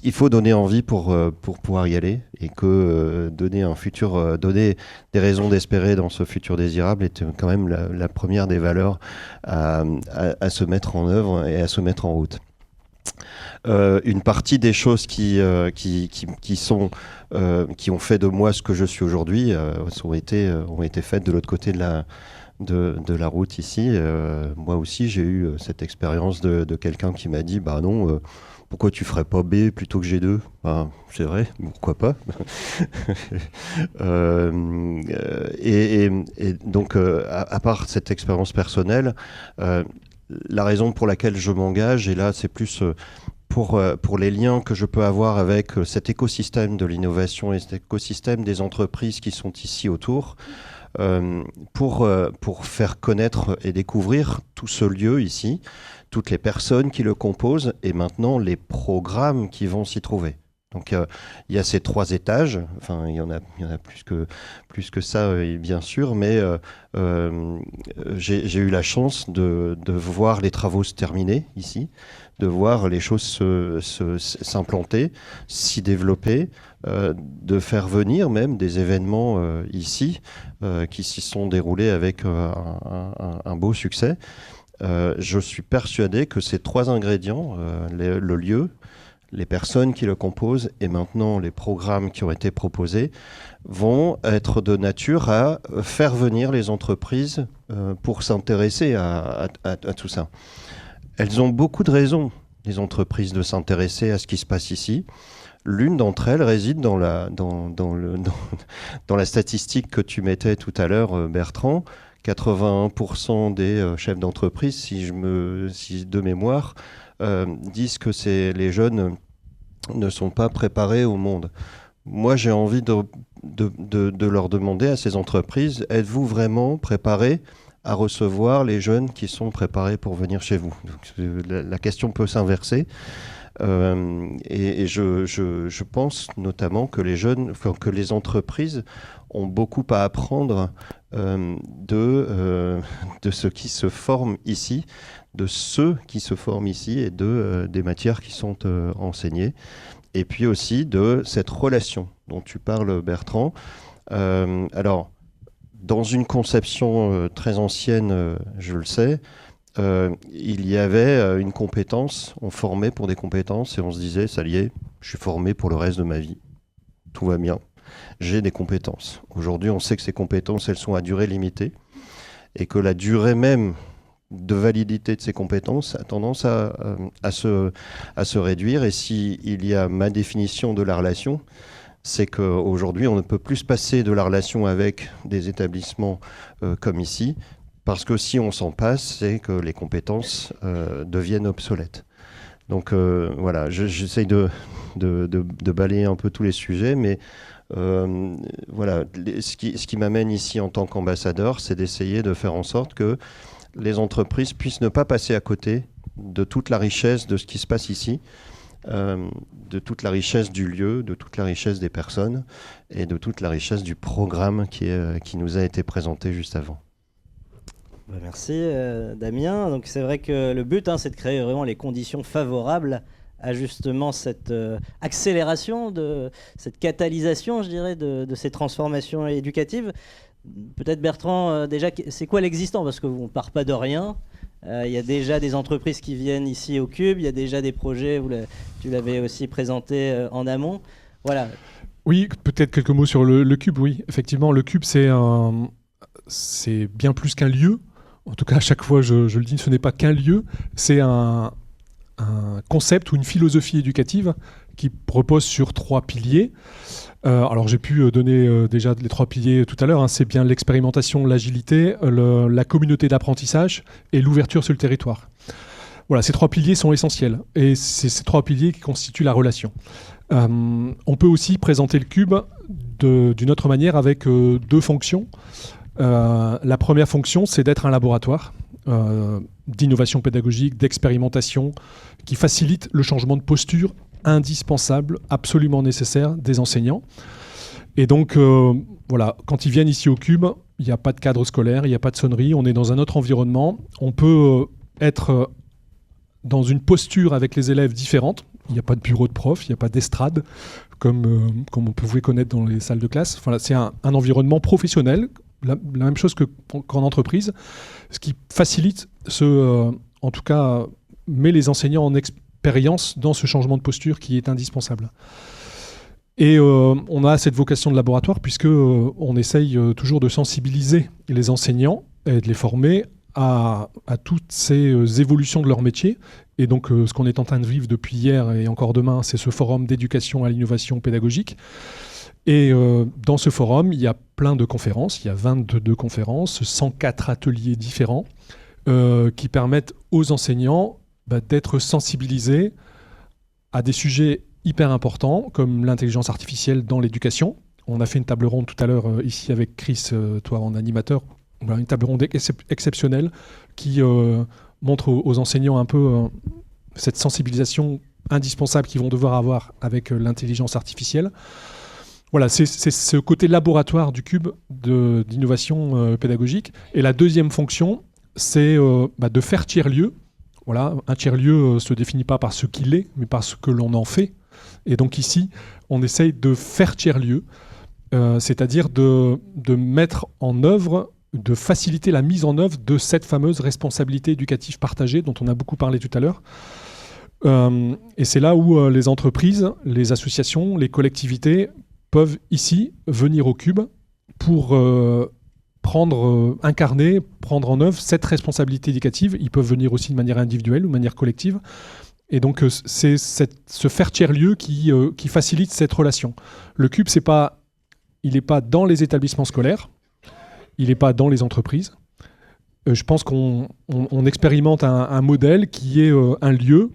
il faut donner envie pour pouvoir y aller et que donner un futur, donner des raisons d'espérer dans ce futur désirable est quand même la première des valeurs à se mettre en œuvre et à se mettre en route. Une partie des choses qui ont fait de moi ce que je suis aujourd'hui ont été faites de l'autre côté de la route ici. Moi aussi, j'ai eu cette expérience de quelqu'un qui m'a dit « Bah non, pourquoi tu ferais pas B plutôt que G2 ?» C'est vrai, pourquoi pas. Et donc, à part cette expérience personnelle, la raison pour laquelle je m'engage, et là c'est plus pour les liens que je peux avoir avec cet écosystème de l'innovation et cet écosystème des entreprises qui sont ici autour, pour faire connaître et découvrir tout ce lieu ici, toutes les personnes qui le composent et maintenant les programmes qui vont s'y trouver. Donc il y a ces 3 étages, enfin il y en a plus que ça bien sûr, mais j'ai eu la chance de voir les travaux se terminer ici, de voir les choses s'implanter, s'y développer, de faire venir même des événements ici qui s'y sont déroulés avec un beau succès. Je suis persuadé que ces 3 ingrédients, le lieu, les personnes qui le composent et maintenant les programmes qui ont été proposés vont être de nature à faire venir les entreprises pour s'intéresser à tout ça. Elles ont beaucoup de raisons, les entreprises, de s'intéresser à ce qui se passe ici. L'une d'entre elles réside dans la statistique que tu mettais tout à l'heure, Bertrand. 81% des chefs d'entreprise, si de mémoire, disent que les jeunes ne sont pas préparés au monde. Moi, j'ai envie de leur demander à ces entreprises, êtes-vous vraiment préparés à recevoir les jeunes qui sont préparés pour venir chez vous? Donc, la question peut s'inverser. Et je pense notamment que les entreprises ont beaucoup à apprendre de ce qui se forme ici, de ceux qui se forment ici et des matières qui sont enseignées. Et puis aussi de cette relation dont tu parles, Bertrand. Alors, dans une conception très ancienne, je le sais, il y avait une compétence, on formait pour des compétences et on se disait, ça y est, je suis formé pour le reste de ma vie. Tout va bien, j'ai des compétences. Aujourd'hui, on sait que ces compétences, elles sont à durée limitée et que la durée même de validité de ces compétences a tendance à se réduire. Et s'il y a ma définition de la relation, c'est qu'aujourd'hui, on ne peut plus se passer de la relation avec des établissements comme ici, parce que si on s'en passe, c'est que les compétences deviennent obsolètes. Donc voilà, j'essaye de balayer un peu tous les sujets, mais voilà, ce qui m'amène ici en tant qu'ambassadeur, c'est d'essayer de faire en sorte que les entreprises puissent ne pas passer à côté de toute la richesse de ce qui se passe ici, de toute la richesse du lieu, de toute la richesse des personnes et de toute la richesse du programme qui nous a été présenté juste avant. Merci Damien. Donc c'est vrai que le but, c'est de créer vraiment les conditions favorables à justement cette accélération, cette catalysation, je dirais, de ces transformations éducatives. Peut-être Bertrand, déjà, c'est quoi l'existant? Parce qu'on ne part pas de rien. Il y a déjà des entreprises qui viennent ici au Cube, il y a déjà des projets, tu l'avais aussi présenté en amont. Voilà. Oui, peut-être quelques mots sur le Cube, oui. Effectivement, le Cube, c'est bien plus qu'un lieu. En tout cas, à chaque fois, je le dis, ce n'est pas qu'un lieu, c'est un concept ou une philosophie éducative qui repose sur 3 piliers. Alors j'ai pu donner déjà les 3 piliers tout à l'heure, c'est bien l'expérimentation, l'agilité, la communauté d'apprentissage et l'ouverture sur le territoire. Voilà, ces 3 piliers sont essentiels et c'est ces 3 piliers qui constituent la relation. On peut aussi présenter le Cube d'une autre manière avec 2 fonctions. La première fonction, c'est d'être un laboratoire d'innovation pédagogique, d'expérimentation qui facilite le changement de posture indispensable, absolument nécessaire des enseignants. Et donc, voilà, quand ils viennent ici au Cube, il n'y a pas de cadre scolaire, il n'y a pas de sonnerie, on est dans un autre environnement. On peut être dans une posture avec les élèves différente. Il n'y a pas de bureau de prof, il n'y a pas d'estrade, comme on pouvait connaître dans les salles de classe. Enfin, c'est un environnement professionnel, la même chose qu'en entreprise, ce qui facilite, en tout cas, met les enseignants d'expérience dans ce changement de posture qui est indispensable. Et on a cette vocation de laboratoire puisque on essaye toujours de sensibiliser les enseignants et de les former à toutes ces évolutions de leur métier. Et donc ce qu'on est en train de vivre depuis hier et encore demain, c'est ce forum d'éducation à l'innovation pédagogique. Et dans ce forum, il y a plein de conférences, il y a 22 conférences, 104 ateliers différents qui permettent aux enseignants d'être sensibilisés à des sujets hyper importants comme l'intelligence artificielle dans l'éducation. On a fait une table ronde tout à l'heure ici avec Chris, toi en animateur, voilà, une table ronde exceptionnelle qui montre aux enseignants un peu cette sensibilisation indispensable qu'ils vont devoir avoir avec l'intelligence artificielle. Voilà, c'est ce côté laboratoire du cube d'innovation pédagogique. Et la deuxième fonction, c'est de faire tiers-lieu. Voilà, un tiers-lieu se définit pas par ce qu'il est, mais par ce que l'on en fait. Et donc ici, on essaye de faire tiers-lieu, c'est-à-dire de mettre en œuvre, de faciliter la mise en œuvre de cette fameuse responsabilité éducative partagée dont on a beaucoup parlé tout à l'heure. Et c'est là où les entreprises, les associations, les collectivités ici venir au cube pour incarner, prendre en œuvre cette responsabilité éducative. Ils peuvent venir aussi de manière individuelle ou de manière collective. Et donc c'est ce faire tiers-lieu qui facilite cette relation. Le cube, il n'est pas dans les établissements scolaires, il n'est pas dans les entreprises. Je pense qu'on expérimente un modèle qui est un lieu,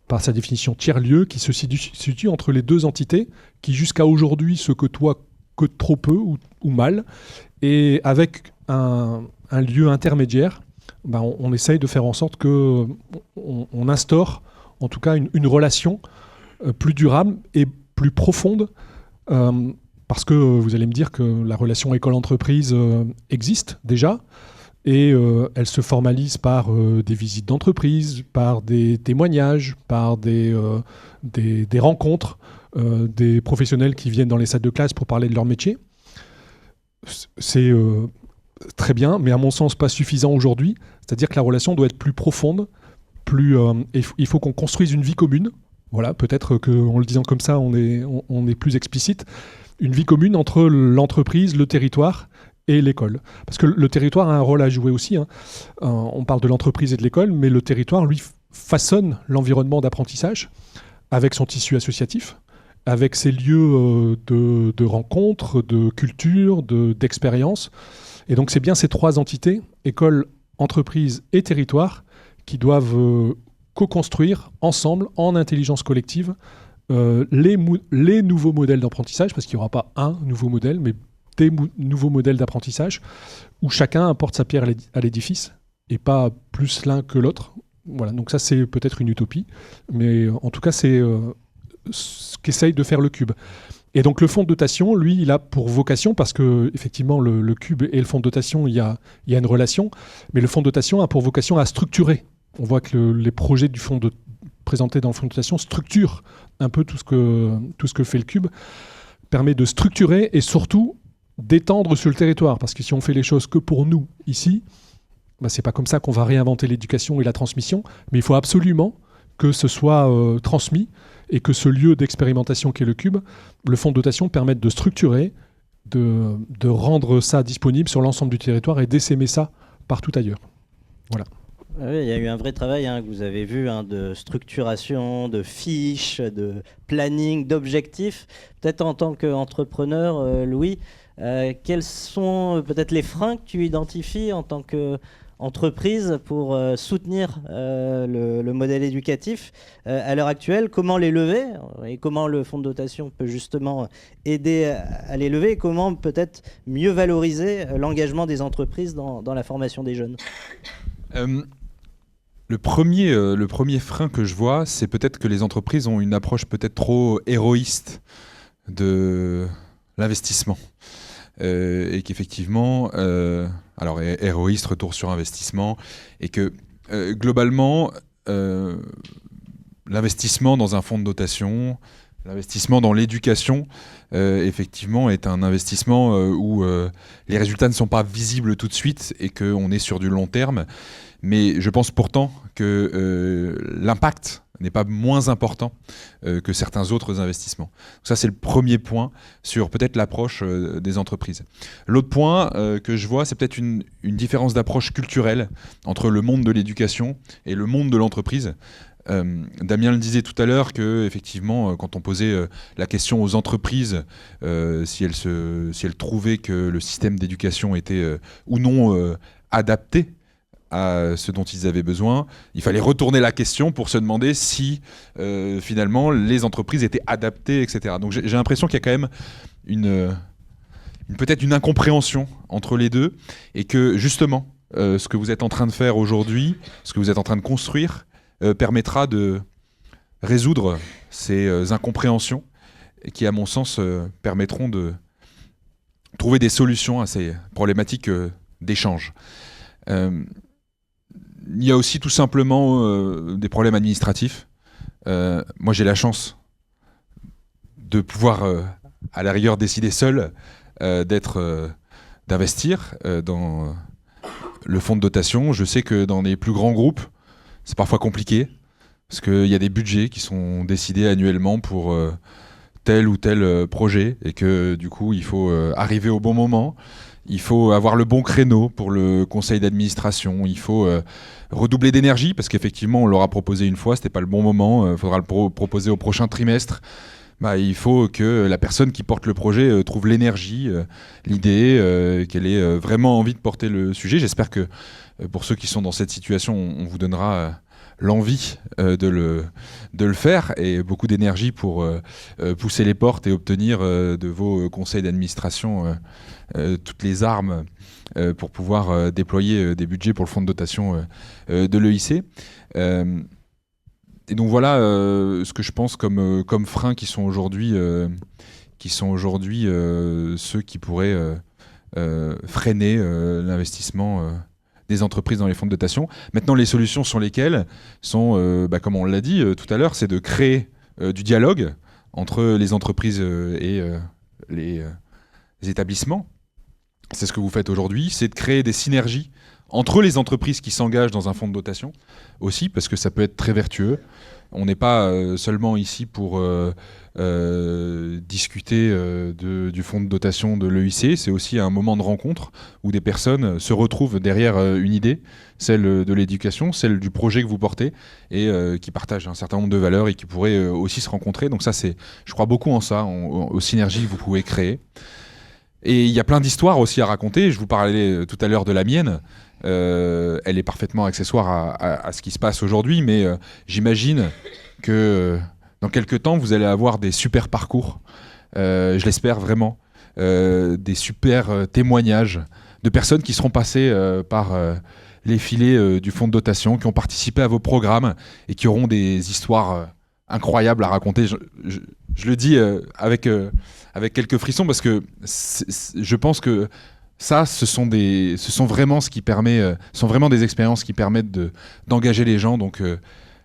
par sa définition tiers-lieu, qui se situe entre les deux entités, qui jusqu'à aujourd'hui se côtoient que trop peu ou mal, et avec un lieu intermédiaire, on essaye de faire en sorte qu'on instaure en tout cas une relation plus durable et plus profonde, parce que vous allez me dire que la relation école-entreprise existe déjà, et elle se formalise par des visites d'entreprise, par des témoignages, par des rencontres, des professionnels qui viennent dans les salles de classe pour parler de leur métier. C'est très bien, mais à mon sens pas suffisant aujourd'hui. C'est-à-dire que la relation doit être plus profonde, il faut qu'on construise une vie commune. Voilà, peut-être qu'en le disant comme ça, on est plus explicite. Une vie commune entre l'entreprise, le territoire et l'école. Parce que le territoire a un rôle à jouer aussi. On parle de l'entreprise et de l'école, mais le territoire, lui, façonne l'environnement d'apprentissage avec son tissu associatif, avec ses lieux de rencontres, de culture, d'expérience. Et donc c'est bien ces trois entités, école, entreprise et territoire, qui doivent co-construire ensemble, en intelligence collective, les nouveaux modèles d'apprentissage, parce qu'il n'y aura pas un nouveau modèle, mais des nouveaux modèles d'apprentissage où chacun apporte sa pierre à l'édifice et pas plus l'un que l'autre. Voilà, donc ça c'est peut-être une utopie, mais en tout cas c'est ce qu'essaye de faire le cube. Et donc le fonds de dotation, lui, il a pour vocation, parce que effectivement le cube et le fonds de dotation, il y a une relation, mais le fonds de dotation a pour vocation à structurer. On voit que les projets du fonds présentés dans le fonds de dotation structurent un peu tout ce que fait le cube, permet de structurer et surtout d'étendre sur le territoire, parce que si on fait les choses que pour nous ici, c'est pas comme ça qu'on va réinventer l'éducation et la transmission, mais il faut absolument que ce soit transmis et que ce lieu d'expérimentation qu'est le cube, le fonds de dotation permette de structurer, de rendre ça disponible sur l'ensemble du territoire et d'essaimer ça partout ailleurs. Voilà. Oui, il y a eu un vrai travail que vous avez vu de structuration, de fiches, de planning, d'objectifs. Peut-être en tant qu'entrepreneur, Louis, quels sont peut-être les freins que tu identifies en tant qu'entreprise pour soutenir le modèle éducatif à l'heure actuelle? Comment les lever et comment le fonds de dotation peut justement aider à les lever, et comment peut-être mieux valoriser l'engagement des entreprises dans la formation des jeunes? Le premier frein que je vois, c'est peut-être que les entreprises ont une approche peut-être trop héroïste de l'investissement. Et qu'effectivement, alors héroïste, retour sur investissement, et que globalement, l'investissement dans un fonds de dotation, L'investissement dans l'éducation, effectivement, est un investissement où les résultats ne sont pas visibles tout de suite et qu'on est sur du long terme. Mais je pense pourtant que l'impact n'est pas moins important que certains autres investissements. Donc ça, c'est le premier point sur peut-être l'approche des entreprises. L'autre point que je vois, c'est peut-être une différence d'approche culturelle entre le monde de l'éducation et le monde de l'entreprise. Damien le disait tout à l'heure que effectivement, quand on posait la question aux entreprises si elles trouvaient que le système d'éducation était ou non adapté à ce dont ils avaient besoin, il fallait retourner la question pour se demander si finalement les entreprises étaient adaptées, etc. Donc j'ai l'impression qu'il y a quand même peut-être une incompréhension entre les deux, et que justement ce que vous êtes en train de faire aujourd'hui, ce que vous êtes en train de construire, permettra de résoudre ces incompréhensions qui, à mon sens, permettront de trouver des solutions à ces problématiques d'échange. Il y a aussi tout simplement des problèmes administratifs. Moi, j'ai la chance de pouvoir, à la rigueur, décider seul d'investir dans le fonds de dotation. Je sais que dans les plus grands groupes, c'est parfois compliqué, parce qu'il y a des budgets qui sont décidés annuellement pour tel ou tel projet, et que du coup, il faut arriver au bon moment, il faut avoir le bon créneau pour le conseil d'administration, il faut redoubler d'énergie, parce qu'effectivement, on l'aura proposé une fois, c'était pas le bon moment, il faudra le proposer au prochain trimestre. Il faut que la personne qui porte le projet trouve l'énergie, l'idée, qu'elle ait vraiment envie de porter le sujet. J'espère que pour ceux qui sont dans cette situation, on vous donnera l'envie de le faire, et beaucoup d'énergie pour pousser les portes et obtenir de vos conseils d'administration toutes les armes pour pouvoir déployer des budgets pour le fonds de dotation de l'EIC. Et donc voilà ce que je pense comme freins qui sont aujourd'hui ceux qui pourraient freiner l'investissement des entreprises dans les fonds de dotation. Maintenant, les solutions sont lesquelles ? Sont, comme on l'a dit tout à l'heure, c'est de créer du dialogue entre les entreprises et les établissements. C'est ce que vous faites aujourd'hui, c'est de créer des synergies entre les entreprises qui s'engagent dans un fonds de dotation aussi, parce que ça peut être très vertueux. On n'est pas seulement ici pour discuter du fonds de dotation de l'EIC, c'est aussi un moment de rencontre où des personnes se retrouvent derrière une idée, celle de l'éducation, celle du projet que vous portez, et qui partagent un certain nombre de valeurs et qui pourraient aussi se rencontrer. Donc ça, je crois beaucoup en ça, aux synergies que vous pouvez créer. Et il y a plein d'histoires aussi à raconter. Je vous parlais tout à l'heure de la mienne. Elle est parfaitement accessoire à ce qui se passe aujourd'hui, mais j'imagine que dans quelques temps, vous allez avoir des super parcours, je l'espère vraiment, des super témoignages de personnes qui seront passées par les filets du fonds de dotation, qui ont participé à vos programmes et qui auront des histoires incroyables à raconter. Je le dis avec quelques frissons, parce que je pense que ça, ce sont vraiment des expériences qui permettent d'engager les gens. Donc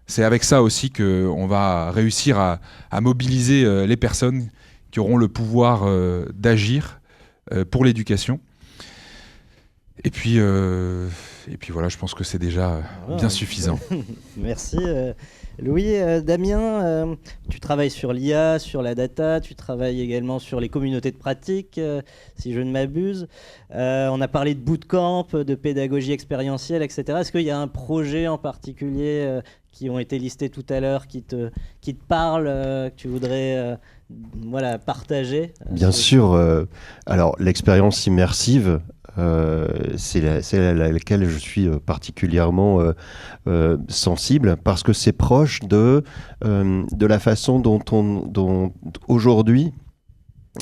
c'est avec ça aussi qu'on va réussir à mobiliser les personnes qui auront le pouvoir d'agir pour l'éducation. Et puis voilà, je pense que c'est déjà bien suffisant. Merci. Louis, Damien, tu travailles sur l'IA, sur la data, tu travailles également sur les communautés de pratique, si je ne m'abuse. On a parlé de bootcamp, de pédagogie expérientielle, etc. Est-ce qu'il y a un projet en particulier qui ont été listés tout à l'heure qui te parle, que tu voudrais partager ? Bien sûr. Alors, l'expérience immersive, c'est à laquelle je suis particulièrement sensible, parce que c'est proche de la façon dont aujourd'hui,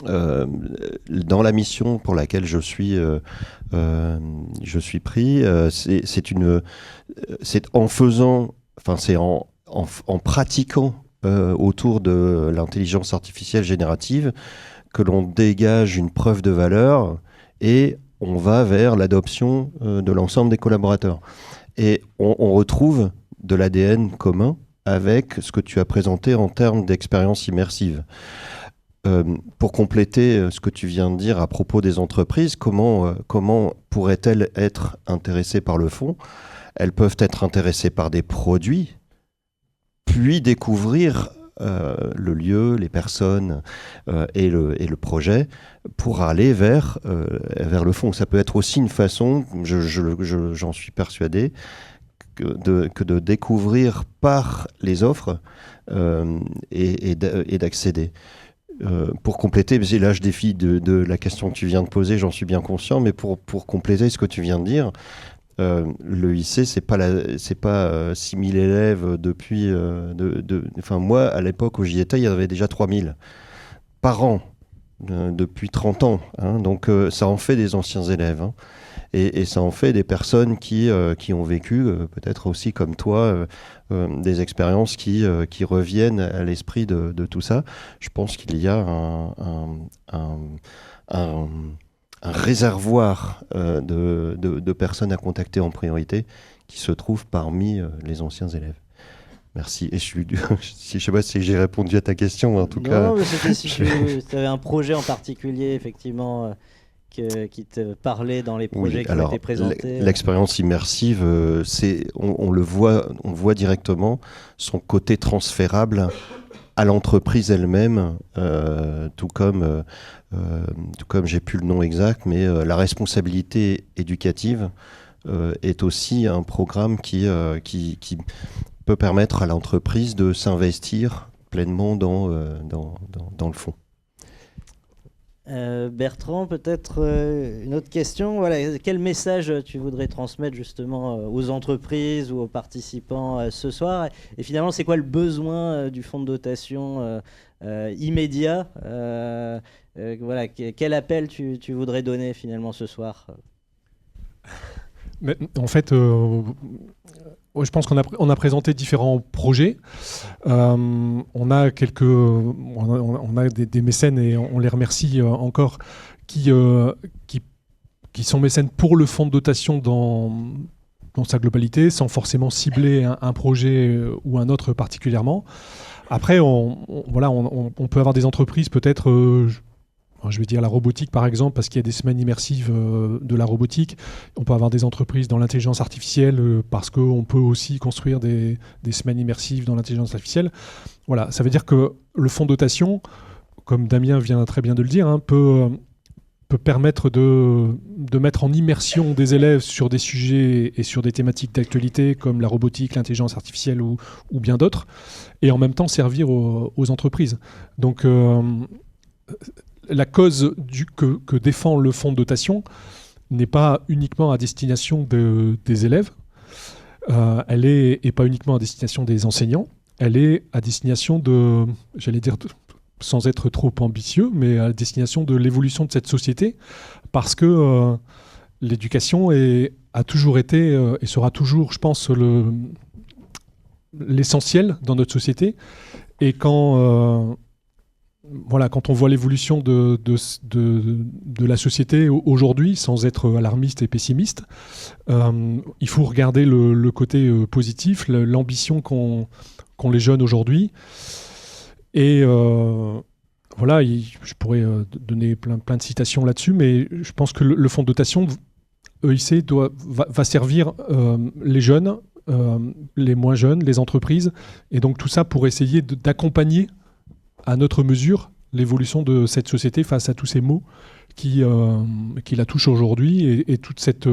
dans la mission pour laquelle je suis pris, c'est en pratiquant autour de l'intelligence artificielle générative que l'on dégage une preuve de valeur, et on va vers l'adoption de l'ensemble des collaborateurs. Et on retrouve de l'ADN commun avec ce que tu as présenté en termes d'expérience immersive. Pour compléter ce que tu viens de dire à propos des entreprises, comment pourraient-elles être intéressées par le fonds ? Elles peuvent être intéressées par des produits, puis découvrir le lieu, les personnes et le projet pour aller vers le fond. Ça peut être aussi une façon, j'en suis persuadé, que de découvrir par les offres et d'acccéder. Pour compléter, là je défie de la question que tu viens de poser, j'en suis bien conscient, mais pour compléter ce que tu viens de dire, le IC, c'est pas 6000 élèves depuis... Enfin, moi, à l'époque où j'y étais, il y en avait déjà 3000 par an, depuis 30 ans. Hein, donc ça en fait des anciens élèves. Hein, et ça en fait des personnes qui ont vécu, peut-être aussi comme toi, des expériences qui reviennent à l'esprit de tout ça. Je pense qu'il y a un réservoir de personnes à contacter en priorité qui se trouve parmi les anciens élèves. Merci. Et je sais pas si j'ai répondu à ta question, en tout cas. Non, mais c'était si tu avais un projet en particulier, effectivement, qui te parlait dans les projets qui ont été présentés. L'expérience immersive, on voit directement son côté transférable à l'entreprise elle-même, tout comme j'ai plus le nom exact, mais la responsabilité éducative est aussi un programme qui peut permettre à l'entreprise de s'investir pleinement dans le fond. Bertrand, peut-être une autre question. Voilà, quel message tu voudrais transmettre justement aux entreprises ou aux participants ce soir ? Et finalement, c'est quoi le besoin du fonds de dotation immédiat ? Voilà, quel appel tu voudrais donner finalement ce soir ? Mais, en fait, je pense qu'on a présenté différents projets. On a des mécènes, et on les remercie encore, qui sont mécènes pour le fonds de dotation dans sa globalité, sans forcément cibler un projet ou un autre particulièrement. Après, on peut avoir des entreprises peut-être... je vais dire la robotique par exemple, parce qu'il y a des semaines immersives de la robotique. On peut avoir des entreprises dans l'intelligence artificielle parce qu'on peut aussi construire des semaines immersives dans l'intelligence artificielle. Voilà, ça veut dire que le fonds de dotation, comme Damien vient très bien de le dire, peut permettre de mettre en immersion des élèves sur des sujets et sur des thématiques d'actualité comme la robotique, l'intelligence artificielle ou bien d'autres, et en même temps servir aux entreprises. Donc, la cause que défend le fonds de dotation n'est pas uniquement à destination des élèves, elle est pas uniquement à destination des enseignants, elle est à destination sans être trop ambitieux, mais à destination de l'évolution de cette société, parce que l'éducation a toujours été et sera toujours, je pense, l'essentiel dans notre société. Et quand on voit l'évolution de la société aujourd'hui, sans être alarmiste et pessimiste, il faut regarder le côté positif, l'ambition qu'ont les jeunes aujourd'hui. Et voilà, je pourrais donner plein de citations là-dessus, mais je pense que le fonds de dotation EIC va servir les jeunes, les moins jeunes, les entreprises, et donc tout ça pour essayer d'accompagner à notre mesure l'évolution de cette société face à tous ces maux qui la touchent aujourd'hui, et toute cette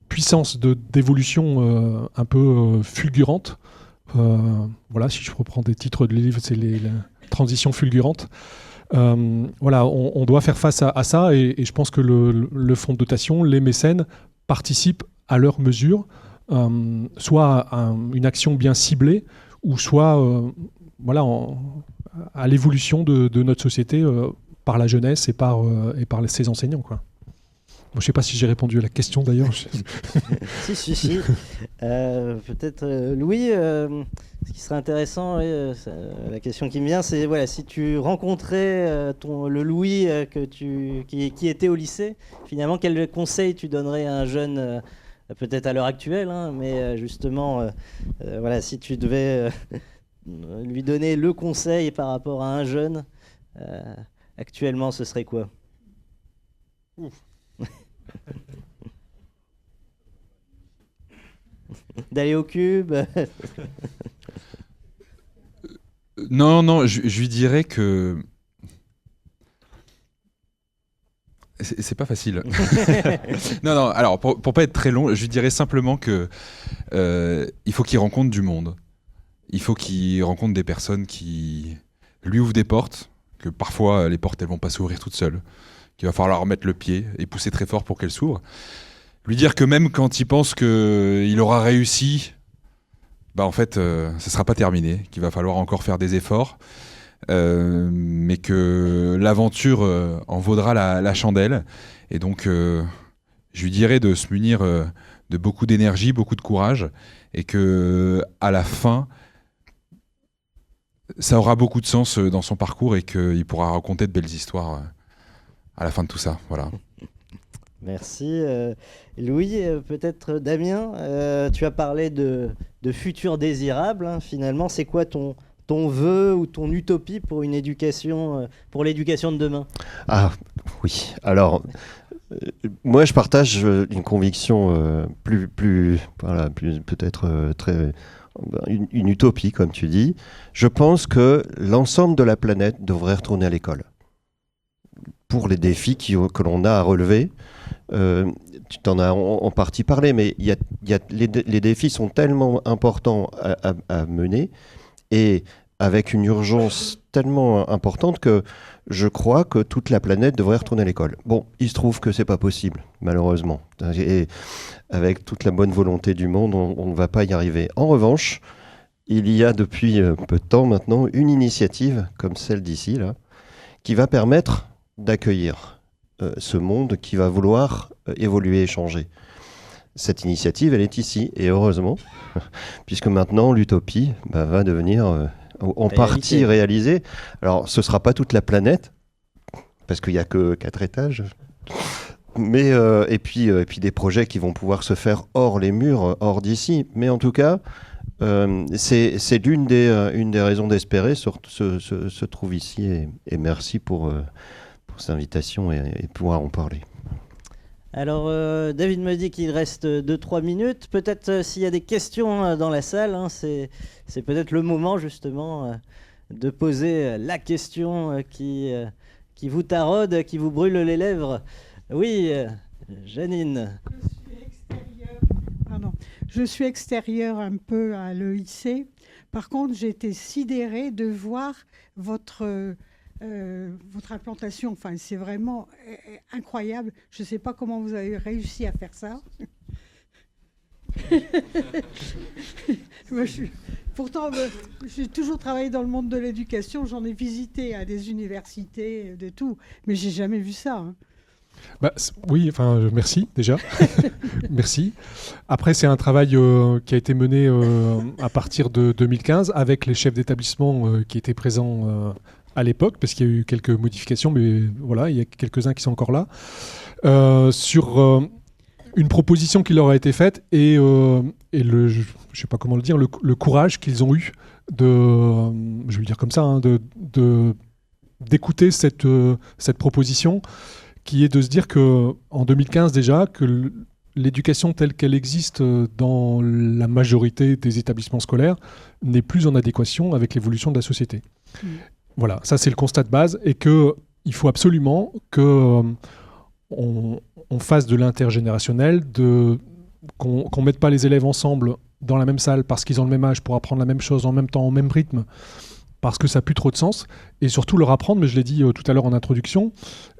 puissance d'évolution un peu fulgurante. Voilà, si je reprends des titres de livres, c'est la transition fulgurante. Voilà, on doit faire face à ça, et je pense que le fonds de dotation, les mécènes participent à leur mesure, soit à une action bien ciblée, ou soit à l'évolution de notre société par la jeunesse et par ses enseignants, quoi. Bon, je ne sais pas si j'ai répondu à la question d'ailleurs. Si. Peut-être Louis, ce qui serait intéressant, la question qui me vient, c'est voilà, si tu rencontrais le Louis qui était au lycée, finalement, quel conseil tu donnerais à un jeune peut-être à l'heure actuelle, hein, mais justement, voilà, si tu devais lui donner le conseil par rapport à un jeune, actuellement, ce serait quoi? D'aller au cube? Non, je lui dirais que c'est pas facile. Non, alors pour pas être très long, je lui dirais simplement que il faut qu'il rencontre du monde. Il faut qu'il rencontre des personnes qui lui ouvrent des portes, que parfois les portes elles vont pas s'ouvrir toutes seules, qu'il va falloir mettre le pied et pousser très fort pour qu'elles s'ouvrent. Lui dire que même quand il pense qu'il aura réussi, bah en fait, ça sera pas terminé, qu'il va falloir encore faire des efforts, mais que l'aventure en vaudra la chandelle. Et donc, je lui dirais de se munir de beaucoup d'énergie, beaucoup de courage, et que à la fin, ça aura beaucoup de sens dans son parcours et qu'il pourra raconter de belles histoires à la fin de tout ça. Voilà. Merci. Louis, peut-être Damien, tu as parlé de futur désirable. Hein. Finalement, c'est quoi ton vœu ou ton utopie pour une éducation, pour l'éducation de demain? Ah oui, alors moi je partage une conviction plus peut-être très une utopie comme tu dis. Je pense que l'ensemble de la planète devrait retourner à l'école pour les défis que l'on a à relever. Tu t'en as en partie parlé, mais les défis sont tellement importants à mener et avec une urgence tellement importante que je crois que toute la planète devrait retourner à l'école. Bon, il se trouve que c'est pas possible, malheureusement. Et avec toute la bonne volonté du monde, on ne va pas y arriver. En revanche, il y a depuis peu de temps maintenant une initiative comme celle d'ici, là, qui va permettre d'accueillir ce monde qui va vouloir évoluer et changer. Cette initiative, elle est ici, et heureusement, puisque maintenant l'utopie va devenir en partie réalisée. Alors, ce ne sera pas toute la planète, parce qu'il n'y a que 4 étages, mais, et puis des projets qui vont pouvoir se faire hors les murs, hors d'ici. Mais en tout cas, c'est une des raisons d'espérer se trouve ici, et merci pour cette invitation et pouvoir en parler. Alors, David me dit qu'il reste 2-3 minutes. Peut-être s'il y a des questions dans la salle, hein, c'est peut-être le moment justement de poser la question qui vous taraude, qui vous brûle les lèvres. Oui, Janine. Je suis extérieure un peu à l'EIC. Par contre, j'ai été sidérée de voir votre implantation. Enfin, c'est vraiment incroyable. Je ne sais pas comment vous avez réussi à faire ça. Pourtant, j'ai toujours travaillé dans le monde de l'éducation. J'en ai visité à des universités, de tout. Mais j'ai jamais vu ça. Hein. Oui, enfin, merci déjà. Merci. Après, c'est un travail qui a été mené à partir de 2015 avec les chefs d'établissement qui étaient présents à l'époque, parce qu'il y a eu quelques modifications, mais voilà, il y a quelques-uns qui sont encore là, sur une proposition qui leur a été faite et je ne sais pas comment le dire, le courage qu'ils ont eu je vais le dire comme ça, hein, d'écouter cette proposition, qui est de se dire qu'en 2015 déjà, que l'éducation telle qu'elle existe dans la majorité des établissements scolaires n'est plus en adéquation avec l'évolution de la société. Mmh. Voilà, ça c'est le constat de base, et qu'il faut absolument qu'on fasse de l'intergénérationnel, qu'on ne mette pas les élèves ensemble dans la même salle parce qu'ils ont le même âge pour apprendre la même chose en même temps, au même rythme, parce que ça n'a plus trop de sens, et surtout leur apprendre, mais je l'ai dit tout à l'heure en introduction,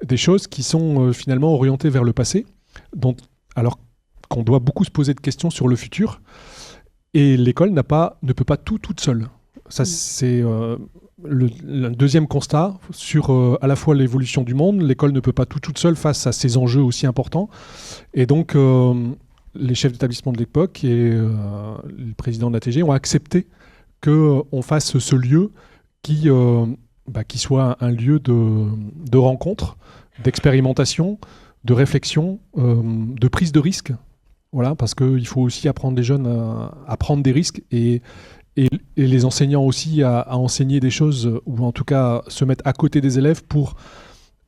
des choses qui sont finalement orientées vers le passé, alors qu'on doit beaucoup se poser de questions sur le futur, et l'école ne peut pas tout toute seule. Ça, c'est le deuxième constat sur à la fois l'évolution du monde. L'école ne peut pas tout toute seule face à ces enjeux aussi importants. Et donc, les chefs d'établissement de l'époque et le président de l'ATG ont accepté qu'on fasse ce lieu qui soit un lieu de rencontre, d'expérimentation, de réflexion, de prise de risque Voilà, parce qu'il faut aussi apprendre les jeunes à prendre des risques et les enseignants aussi à enseigner des choses, ou en tout cas se mettre à côté des élèves pour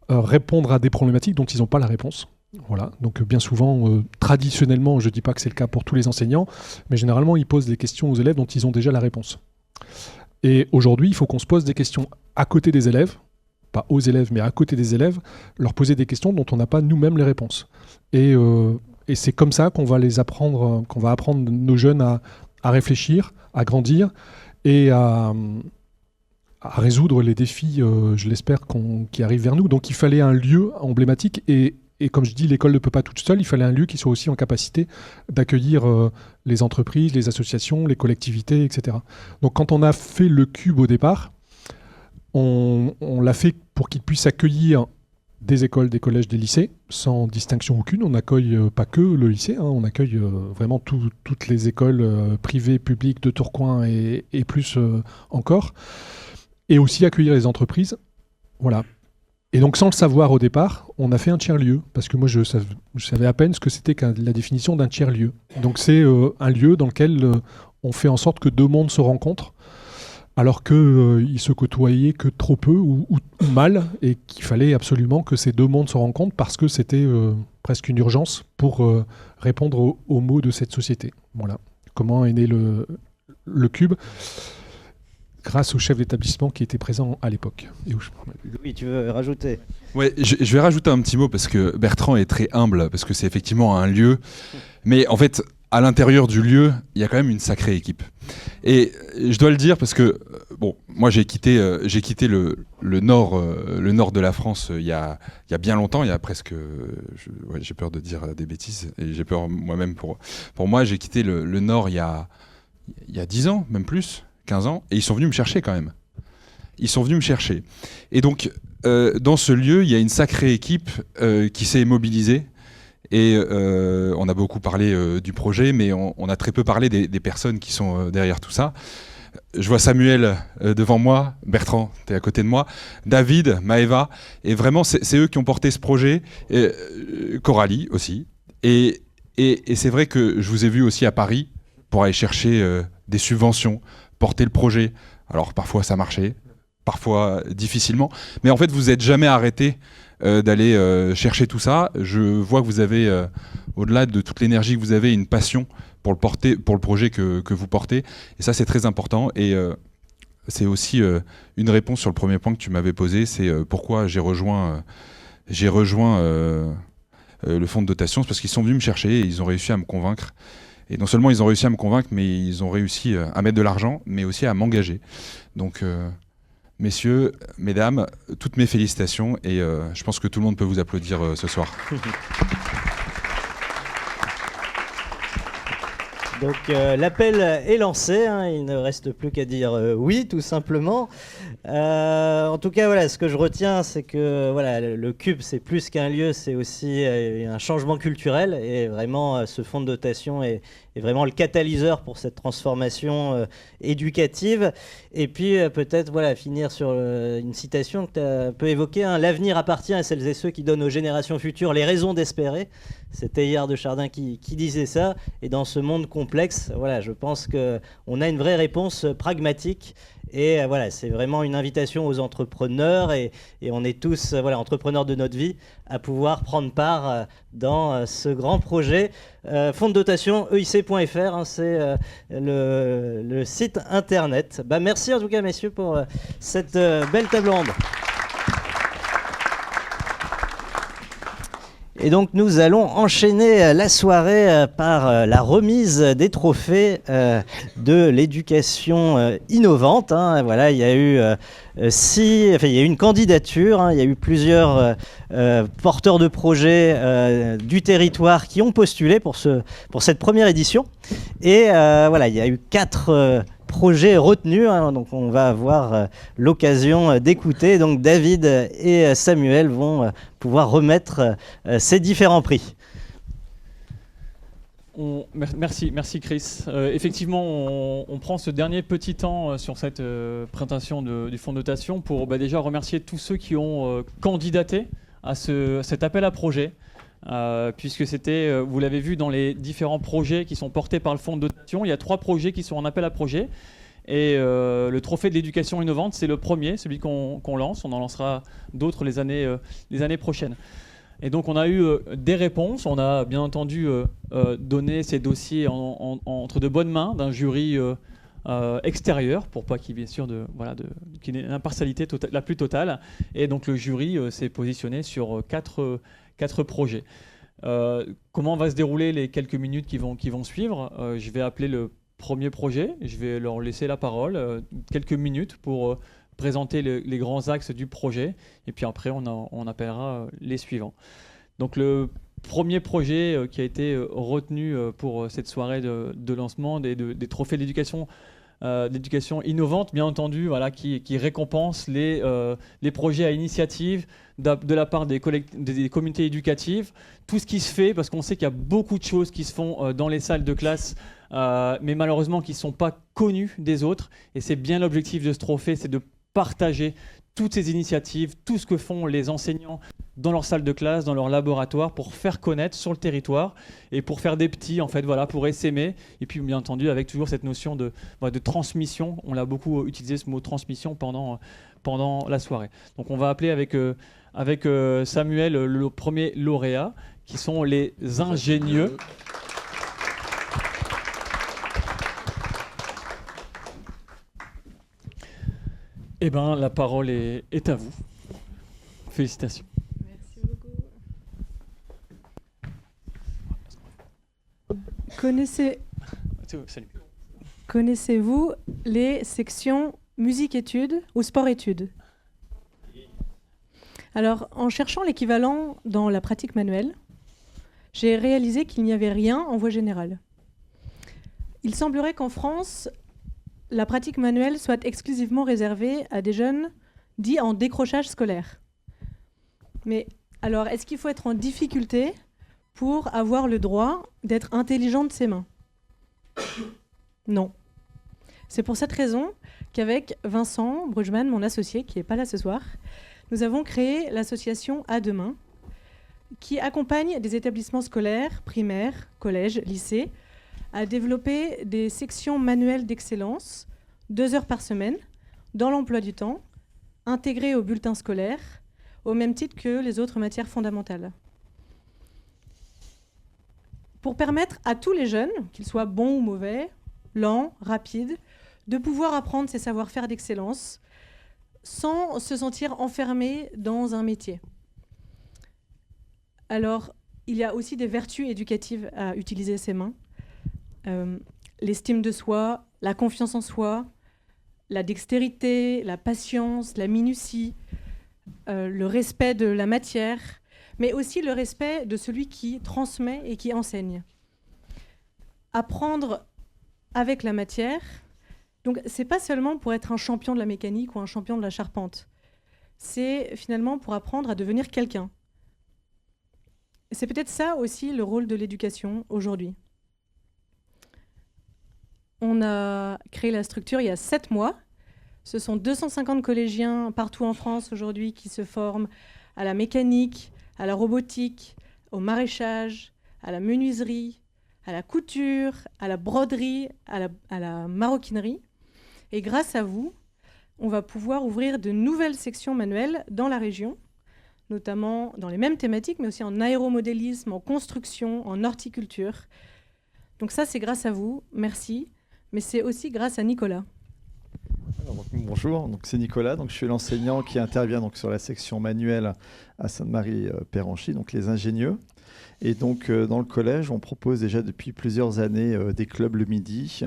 répondre à des problématiques dont ils n'ont pas la réponse. Voilà. Donc bien souvent, traditionnellement, je ne dis pas que c'est le cas pour tous les enseignants, mais généralement, ils posent des questions aux élèves dont ils ont déjà la réponse. Et aujourd'hui, il faut qu'on se pose des questions à côté des élèves, pas aux élèves, mais à côté des élèves, leur poser des questions dont on n'a pas nous-mêmes les réponses. Et c'est comme ça qu'on va apprendre nos jeunes à réfléchir, à grandir et à résoudre les défis, je l'espère, qui arrivent vers nous. Donc il fallait un lieu emblématique et comme je dis, l'école ne peut pas toute seule, il fallait un lieu qui soit aussi en capacité d'accueillir les entreprises, les associations, les collectivités, etc. Donc quand on a fait le Cube au départ, on l'a fait pour qu'il puisse accueillir des écoles, des collèges, des lycées, sans distinction aucune. On n'accueille pas que le lycée, on accueille vraiment toutes les écoles privées, publiques de Tourcoing et plus encore. Et aussi accueillir les entreprises. Voilà. Et donc, sans le savoir au départ, on a fait un tiers-lieu, parce que moi, je savais à peine ce que c'était que la définition d'un tiers-lieu. Donc, c'est un lieu dans lequel on fait en sorte que deux mondes se rencontrent, alors qu'ils se côtoyaient que trop peu ou mal, et qu'il fallait absolument que ces deux mondes se rencontrent, parce que c'était presque une urgence pour répondre aux maux de cette société. Voilà. Comment est né le Cube ? Grâce au chef d'établissement qui était présent à l'époque. Oui, tu veux rajouter ? Ouais, je vais rajouter un petit mot parce que Bertrand est très humble, parce que c'est effectivement un lieu. Mais en fait, à l'intérieur du lieu, il y a quand même une sacrée équipe. Et je dois le dire parce que, bon, moi j'ai quitté le nord de la France il y a bien longtemps, il y a presque, j'ai peur de dire des bêtises, et j'ai peur moi-même pour moi, j'ai quitté le nord il y a 10 ans, même plus. 15 ans, et ils sont venus me chercher quand même. Ils sont venus me chercher. Et donc, dans ce lieu, il y a une sacrée équipe qui s'est mobilisée. Et on a beaucoup parlé du projet, mais on a très peu parlé des personnes qui sont derrière tout ça. Je vois Samuel devant moi, Bertrand, tu es à côté de moi, David, Maëva, et vraiment, c'est eux qui ont porté ce projet, et Coralie aussi. Et c'est vrai que je vous ai vu aussi à Paris pour aller chercher des subventions, porter le projet. Alors parfois ça marchait, parfois difficilement, mais en fait vous n'êtes jamais arrêté d'aller chercher tout ça. Je vois que vous avez, au-delà de toute l'énergie que vous avez, une passion pour le projet que vous portez, et ça c'est très important. Et c'est aussi une réponse sur le premier point que tu m'avais posé, c'est pourquoi j'ai rejoint le fonds de dotation. C'est parce qu'ils sont venus me chercher et ils ont réussi à me convaincre. Et non seulement ils ont réussi à me convaincre, mais ils ont réussi à mettre de l'argent, mais aussi à m'engager. Donc, messieurs, mesdames, toutes mes félicitations, et je pense que tout le monde peut vous applaudir ce soir. Donc l'appel est lancé, hein, il ne reste plus qu'à dire oui, tout simplement. En tout cas, voilà, ce que je retiens, c'est que voilà, le Cube, c'est plus qu'un lieu, c'est aussi un changement culturel, et vraiment, ce fonds de dotation est vraiment le catalyseur pour cette transformation éducative. Et puis peut-être voilà, finir sur une citation que tu as un peu évoquée, hein, l'avenir appartient à celles et ceux qui donnent aux générations futures les raisons d'espérer. C'était Teilhard de Chardin qui disait ça. Et dans ce monde complexe, voilà, je pense qu'on a une vraie réponse pragmatique. Et voilà, c'est vraiment une invitation aux entrepreneurs, et on est tous voilà, entrepreneurs de notre vie, à pouvoir prendre part dans ce grand projet. Fonds de dotation EIC.fr, hein, c'est le site internet. Bah, merci en tout cas, messieurs, pour cette belle table ronde. Et donc nous allons enchaîner la soirée par la remise des trophées de l'éducation innovante. Hein. Voilà, il y a eu il y a eu une candidature, hein, il y a eu plusieurs porteurs de projets du territoire qui ont postulé pour cette première édition. Et voilà, il y a eu 4 projets retenus, hein, donc on va avoir l'occasion d'écouter. Donc David et Samuel vont pouvoir remettre ces différents prix. Merci Chris. Effectivement, on prend ce dernier petit temps sur cette présentation du fonds de dotation pour déjà remercier tous ceux qui ont candidaté à cet appel à projet. puisque c'était, vous l'avez vu dans les différents projets qui sont portés par le fonds de dotation, il y a 3 projets qui sont en appel à projet. Et le trophée de l'éducation innovante, c'est le premier, celui qu'on lance. On en lancera d'autres les années prochaines. Et donc on a eu des réponses. On a bien entendu donné ces dossiers entre de bonnes mains d'un jury extérieur, pour pas qu'il y ait bien sûr qu'il y ait une impartialité la plus totale. Et donc le jury s'est positionné sur 4 projets. Comment va se dérouler les quelques minutes qui vont suivre? Je vais appeler le premier projet, je vais leur laisser la parole, quelques minutes pour présenter les grands axes du projet, et puis après on appellera les suivants. Donc le premier projet qui a été retenu pour cette soirée de lancement des trophées d'éducation innovante, bien entendu, qui récompense les projets à initiative de la part des communautés éducatives, tout ce qui se fait, parce qu'on sait qu'il y a beaucoup de choses qui se font dans les salles de classe, mais malheureusement qui ne sont pas connues des autres, et c'est bien l'objectif de ce trophée, c'est de partager toutes ces initiatives, tout ce que font les enseignants dans leur salle de classe, dans leur laboratoire, pour faire connaître sur le territoire et pour faire des petits, pour essaimer. Et puis, bien entendu, avec toujours cette notion de transmission. On l'a beaucoup utilisé, ce mot transmission, pendant la soirée. Donc, on va appeler avec Samuel le premier lauréat, qui sont les ingénieux. Eh bien, la parole est à vous. Félicitations. Merci beaucoup. Connaissez-vous les sections musique-études ou sport-études? Alors, en cherchant l'équivalent dans la pratique manuelle, j'ai réalisé qu'il n'y avait rien en voie générale. Il semblerait qu'en France, la pratique manuelle soit exclusivement réservée à des jeunes dits en décrochage scolaire. Mais alors, est-ce qu'il faut être en difficulté pour avoir le droit d'être intelligent de ses mains? Non. C'est pour cette raison qu'avec Vincent Brugman, mon associé, qui n'est pas là ce soir, nous avons créé l'association À deux mains, qui accompagne des établissements scolaires, primaires, collèges, lycées, à développer des sections manuelles d'excellence, 2 heures par semaine, dans l'emploi du temps, intégrées au bulletin scolaire, au même titre que les autres matières fondamentales. Pour permettre à tous les jeunes, qu'ils soient bons ou mauvais, lents, rapides, de pouvoir apprendre ces savoir-faire d'excellence sans se sentir enfermés dans un métier. Alors, il y a aussi des vertus éducatives à utiliser ses mains. L'estime de soi, la confiance en soi, la dextérité, la patience, la minutie, le respect de la matière, mais aussi le respect de celui qui transmet et qui enseigne. Apprendre avec la matière, donc c'est pas seulement pour être un champion de la mécanique ou un champion de la charpente, c'est finalement pour apprendre à devenir quelqu'un. C'est peut-être ça aussi le rôle de l'éducation aujourd'hui. On a créé la structure il y a 7 mois. Ce sont 250 collégiens partout en France aujourd'hui qui se forment à la mécanique, à la robotique, au maraîchage, à la menuiserie, à la couture, à la broderie, à la maroquinerie. Et grâce à vous, on va pouvoir ouvrir de nouvelles sections manuelles dans la région, notamment dans les mêmes thématiques, mais aussi en aéromodélisme, en construction, en horticulture. Donc ça, c'est grâce à vous, merci. Mais c'est aussi grâce à Nicolas. Alors, bonjour, donc c'est Nicolas, donc je suis l'enseignant qui intervient donc sur la section manuelle à Sainte-Marie-Péranchy, donc les ingénieux. Et donc dans le collège, on propose déjà depuis plusieurs années des clubs le midi,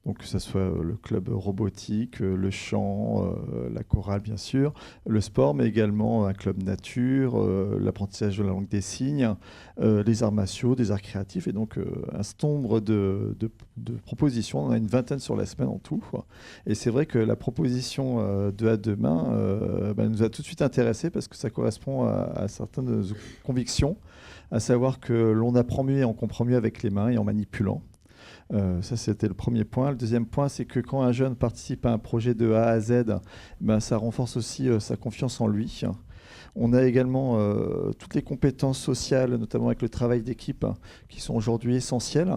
donc que ce soit le club robotique, le chant, la chorale bien sûr, le sport, mais également un club nature, l'apprentissage de la langue des signes, les arts martiaux, des arts créatifs, et donc un certain nombre de propositions. On a une vingtaine sur la semaine en tout. Et c'est vrai que la proposition de À deux mains nous a tout de suite intéressés parce que ça correspond à certaines convictions, à savoir que l'on apprend mieux et on comprend mieux avec les mains et en manipulant. Ça, c'était le premier point. Le deuxième point, c'est que quand un jeune participe à un projet de A à Z, ça renforce aussi sa confiance en lui. On a également toutes les compétences sociales, notamment avec le travail d'équipe, qui sont aujourd'hui essentielles.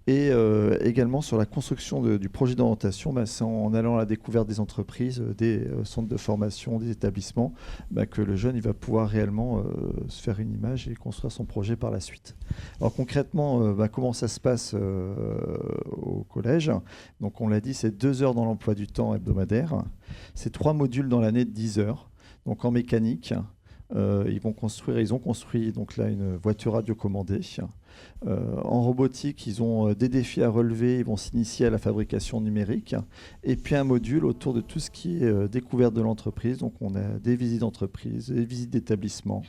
Et également sur la construction du projet d'orientation, c'est en allant à la découverte des entreprises, des centres de formation, des établissements, que le jeune il va pouvoir réellement se faire une image et construire son projet par la suite. Alors concrètement, comment ça se passe au collège? Donc on l'a dit, c'est 2 heures dans l'emploi du temps hebdomadaire. C'est 3 modules dans l'année de 10 heures. Donc en mécanique, ils ont construit donc là une voiture radiocommandée. En robotique, ils ont des défis à relever, ils vont s'initier à la fabrication numérique. Et puis un module autour de tout ce qui est découverte de l'entreprise. Donc on a des visites d'entreprise, des visites d'établissement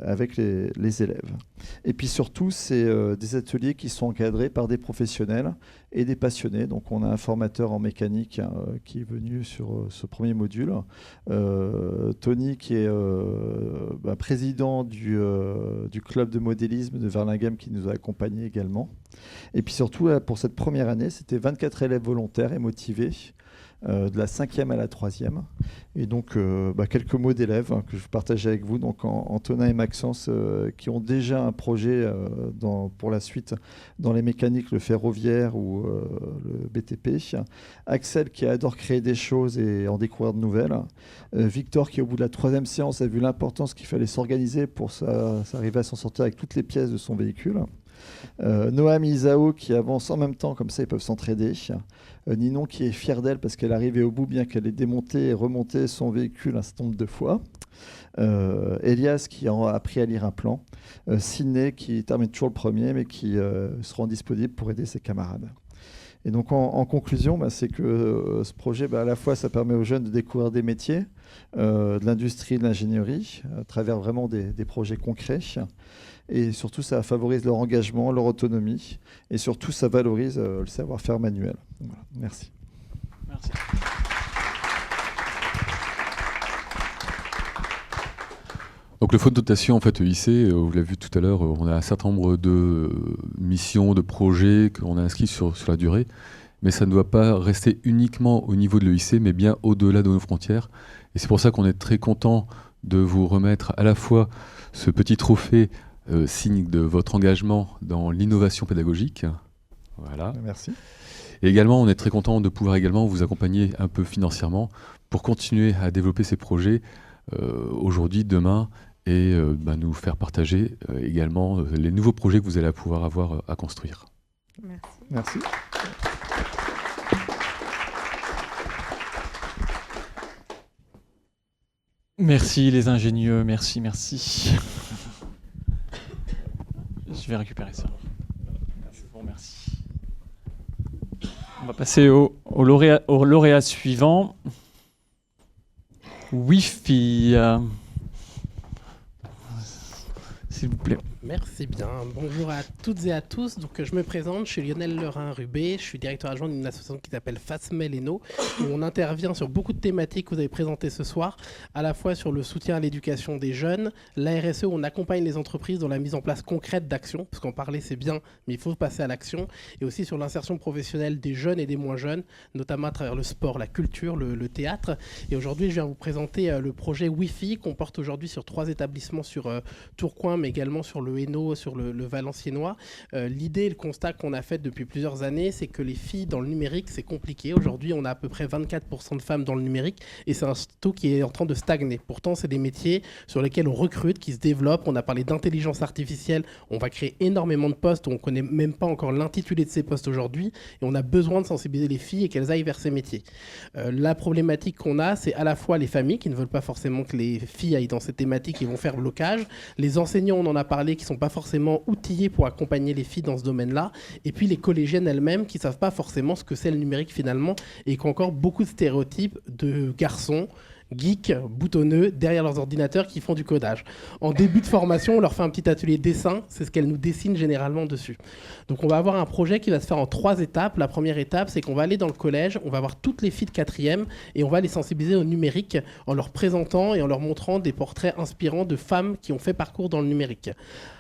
avec les élèves. Et puis surtout, c'est des ateliers qui sont encadrés par des professionnels et des passionnés. Donc on a un formateur en mécanique qui est venu sur ce premier module. Tony qui est président du club de modélisme de Verlinghem qui nous a accompagnés également. Et puis surtout, pour cette première année, c'était 24 élèves volontaires et motivés, de la 5e à la 3e. Et donc, quelques mots d'élèves que je vais partager avec vous. Donc, Antonin et Maxence qui ont déjà un projet pour la suite dans les mécaniques, le ferroviaire ou le BTP. Axel qui adore créer des choses et en découvrir de nouvelles. Victor qui, au bout de la 3e séance, a vu l'importance qu'il fallait s'organiser pour s'arriver à s'en sortir avec toutes les pièces de son véhicule. Noam et Isao qui avancent en même temps, comme ça ils peuvent s'entraider. Ninon qui est fière d'elle parce qu'elle est arrivée au bout bien qu'elle ait démonté et remonté son véhicule un certain nombre de fois. Elias qui a appris à lire un plan. Sydney qui termine toujours le premier mais qui se rend disponible pour aider ses camarades. Et donc en conclusion, c'est que ce projet, à la fois ça permet aux jeunes de découvrir des métiers, de l'industrie, de l'ingénierie, à travers vraiment des projets concrets. Et surtout, ça favorise leur engagement, leur autonomie. Et surtout, ça valorise le savoir-faire manuel. Voilà. Merci. Merci. Donc le fonds de dotation en fait EIC, vous l'avez vu tout à l'heure, on a un certain nombre de missions, de projets qu'on a inscrits sur la durée, mais ça ne doit pas rester uniquement au niveau de l'EIC, mais bien au-delà de nos frontières. Et c'est pour ça qu'on est très content de vous remettre à la fois ce petit trophée signe de votre engagement dans l'innovation pédagogique. Voilà. Merci. Et également, on est très content de pouvoir également vous accompagner un peu financièrement pour continuer à développer ces projets aujourd'hui, demain, et nous faire partager également les nouveaux projets que vous allez pouvoir avoir à construire. Merci. Merci. Merci les ingénieux, merci. Je vais récupérer ça. Bon, merci. On va passer au lauréat suivant. Wi-Fi. S'il vous plaît. Merci bien. Bonjour à toutes et à tous. Donc, je me présente, je suis Lionel Lerin-Rubé, je suis directeur adjoint d'une association qui s'appelle FASMEL ENO, où on intervient sur beaucoup de thématiques que vous avez présentées ce soir, à la fois sur le soutien à l'éducation des jeunes, la RSE, où on accompagne les entreprises dans la mise en place concrète d'actions, parce qu'en parler c'est bien, mais il faut passer à l'action, et aussi sur l'insertion professionnelle des jeunes et des moins jeunes, notamment à travers le sport, la culture, le théâtre. Et aujourd'hui, je viens vous présenter le projet Wi-Fi qu'on porte aujourd'hui sur 3 établissements sur Tourcoing, mais également sur le Hainaut, sur le Valenciennois. L'idée et le constat qu'on a fait depuis plusieurs années, c'est que les filles dans le numérique, c'est compliqué. Aujourd'hui, on a à peu près 24% de femmes dans le numérique et c'est un taux qui est en train de stagner. Pourtant, c'est des métiers sur lesquels on recrute, qui se développent. On a parlé d'intelligence artificielle. On va créer énormément de postes. On ne connaît même pas encore l'intitulé de ces postes aujourd'hui et on a besoin de sensibiliser les filles et qu'elles aillent vers ces métiers. La problématique qu'on a, c'est à la fois les familles qui ne veulent pas forcément que les filles aillent dans ces thématiques et vont faire blocage. Les enseignants, on en a parlé, qui ne sont pas forcément outillés pour accompagner les filles dans ce domaine-là. Et puis les collégiennes elles-mêmes qui ne savent pas forcément ce que c'est le numérique finalement et qui ont encore beaucoup de stéréotypes de garçons geeks, boutonneux, derrière leurs ordinateurs qui font du codage. En début de formation, on leur fait un petit atelier dessin, c'est ce qu'elles nous dessinent généralement dessus. Donc on va avoir un projet qui va se faire en 3 étapes. La première étape, c'est qu'on va aller dans le collège, on va voir toutes les filles de 4e et on va les sensibiliser au numérique en leur présentant et en leur montrant des portraits inspirants de femmes qui ont fait parcours dans le numérique.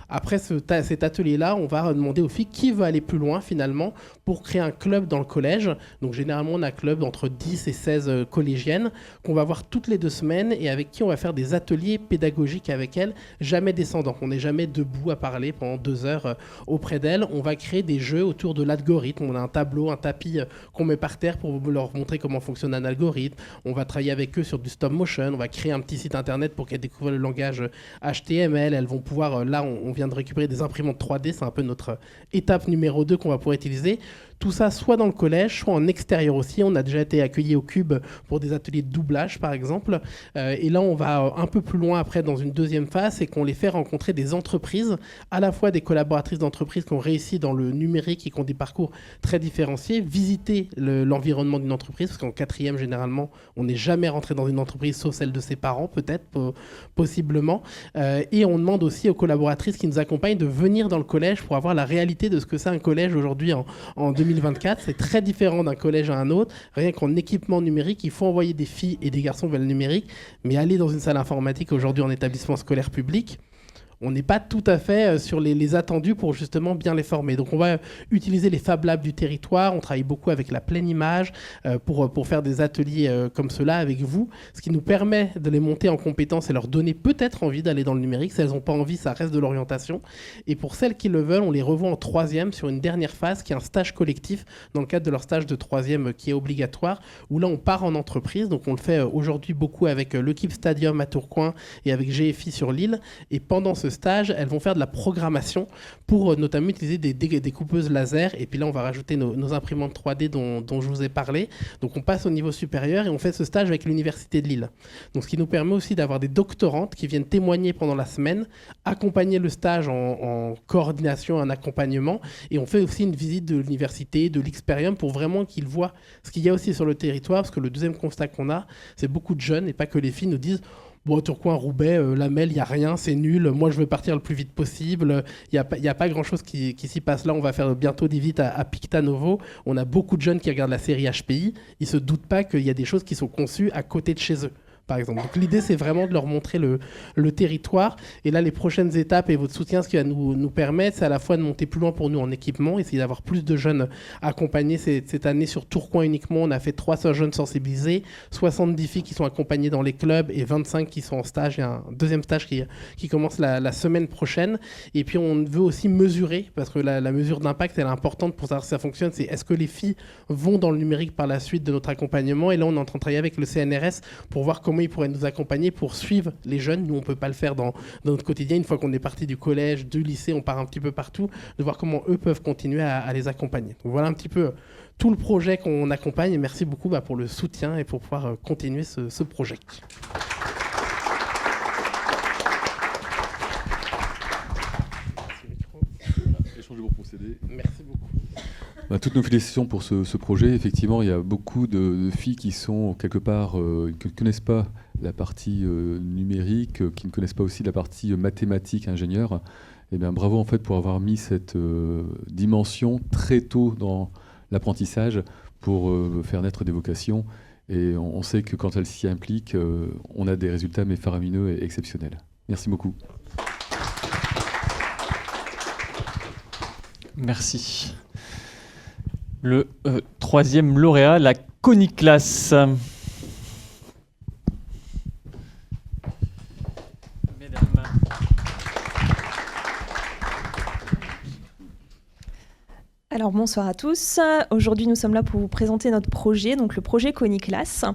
Après cet atelier-là, on va demander aux filles qui veut aller plus loin finalement pour créer un club dans le collège. Donc généralement, on a un club d'entre 10 et 16 collégiennes qu'on va voir toutes les 2 semaines et avec qui on va faire des ateliers pédagogiques avec elles, jamais descendants. On n'est jamais debout à parler pendant 2 heures auprès d'elles. On va créer des jeux autour de l'algorithme. On a un tableau, un tapis qu'on met par terre pour leur montrer comment fonctionne un algorithme. On va travailler avec eux sur du stop motion. On va créer un petit site internet pour qu'elles découvrent le langage HTML. Elles vont pouvoir, là, on vient de récupérer des imprimantes 3D. C'est un peu notre étape numéro 2 qu'on va pouvoir utiliser. Tout ça, soit dans le collège, soit en extérieur aussi. On a déjà été accueillis au Cube pour des ateliers de doublage, par exemple. Et là, on va un peu plus loin après dans une deuxième phase, c'est qu'on les fait rencontrer des entreprises, à la fois des collaboratrices d'entreprises qui ont réussi dans le numérique et qui ont des parcours très différenciés, visiter l'environnement d'une entreprise, parce qu'en 4e, généralement, on n'est jamais rentré dans une entreprise, sauf celle de ses parents, peut-être, possiblement. Et on demande aussi aux collaboratrices qui nous accompagnent de venir dans le collège pour avoir la réalité de ce que c'est un collège aujourd'hui en 2024, c'est très différent d'un collège à un autre. Rien qu'en équipement numérique, il faut envoyer des filles et des garçons vers le numérique, mais aller dans une salle informatique aujourd'hui en établissement scolaire public, on n'est pas tout à fait sur les attendus pour justement bien les former. Donc on va utiliser les Fab Labs du territoire, on travaille beaucoup avec la pleine image pour faire des ateliers comme cela avec vous, ce qui nous permet de les monter en compétences et leur donner peut-être envie d'aller dans le numérique. Si elles n'ont pas envie, ça reste de l'orientation. Et pour celles qui le veulent, on les revoit en 3e sur une dernière phase qui est un stage collectif dans le cadre de leur stage de 3e qui est obligatoire, où là on part en entreprise. Donc on le fait aujourd'hui beaucoup avec le Keep Stadium à Tourcoing et avec GFI sur Lille. Et pendant ce stage, elles vont faire de la programmation pour notamment utiliser des coupeuses laser. Et puis là, on va rajouter nos imprimantes 3D dont je vous ai parlé. Donc on passe au niveau supérieur et on fait ce stage avec l'Université de Lille. Donc ce qui nous permet aussi d'avoir des doctorantes qui viennent témoigner pendant la semaine, accompagner le stage en coordination, en accompagnement. Et on fait aussi une visite de l'université, de l'Experium pour vraiment qu'ils voient ce qu'il y a aussi sur le territoire. Parce que le deuxième constat qu'on a, c'est beaucoup de jeunes et pas que les filles nous disent: bon, Tourcoing, Roubaix, Lamel, il n'y a rien, c'est nul. Moi, je veux partir le plus vite possible. Il n'y a pas grand-chose qui s'y passe là. On va faire bientôt des visites à Picta Novo. On a beaucoup de jeunes qui regardent la série HPI. Ils ne se doutent pas qu'il y a des choses qui sont conçues à côté de chez eux, par exemple. Donc l'idée, c'est vraiment de leur montrer le territoire. Et là, les prochaines étapes et votre soutien, ce qui va nous permettre, c'est à la fois de monter plus loin pour nous en équipement, essayer d'avoir plus de jeunes accompagnés. Cette année, sur Tourcoing uniquement, on a fait 300 jeunes sensibilisés, 70 filles qui sont accompagnées dans les clubs et 25 qui sont en stage. Il y a un deuxième stage qui commence la semaine prochaine. Et puis, on veut aussi mesurer, parce que la mesure d'impact, elle est importante pour savoir si ça fonctionne. C'est est-ce que les filles vont dans le numérique par la suite de notre accompagnement. Et là, on est en train de travailler avec le CNRS pour voir comment ils pourraient nous accompagner pour suivre les jeunes. Nous, on ne peut pas le faire dans notre quotidien. Une fois qu'on est parti du collège, du lycée, on part un petit peu partout, de voir comment eux peuvent continuer à les accompagner. Donc voilà un petit peu tout le projet qu'on accompagne. Et merci beaucoup pour le soutien et pour pouvoir continuer ce projet. Échanger vos procédés. Merci beaucoup. Toutes nos félicitations pour ce projet. Effectivement, il y a beaucoup de filles qui sont quelque part, qui ne connaissent pas la partie numérique, qui ne connaissent pas aussi la partie mathématique, ingénieur. Eh bien, bravo en fait pour avoir mis cette dimension très tôt dans l'apprentissage pour faire naître des vocations. Et on sait que quand elles s'y impliquent, on a des résultats mais faramineux et exceptionnels. Merci beaucoup. Merci. Le troisième lauréat, la Coniclass. Mesdames. Alors bonsoir à tous. Aujourd'hui, nous sommes là pour vous présenter notre projet, donc le projet Coniclass.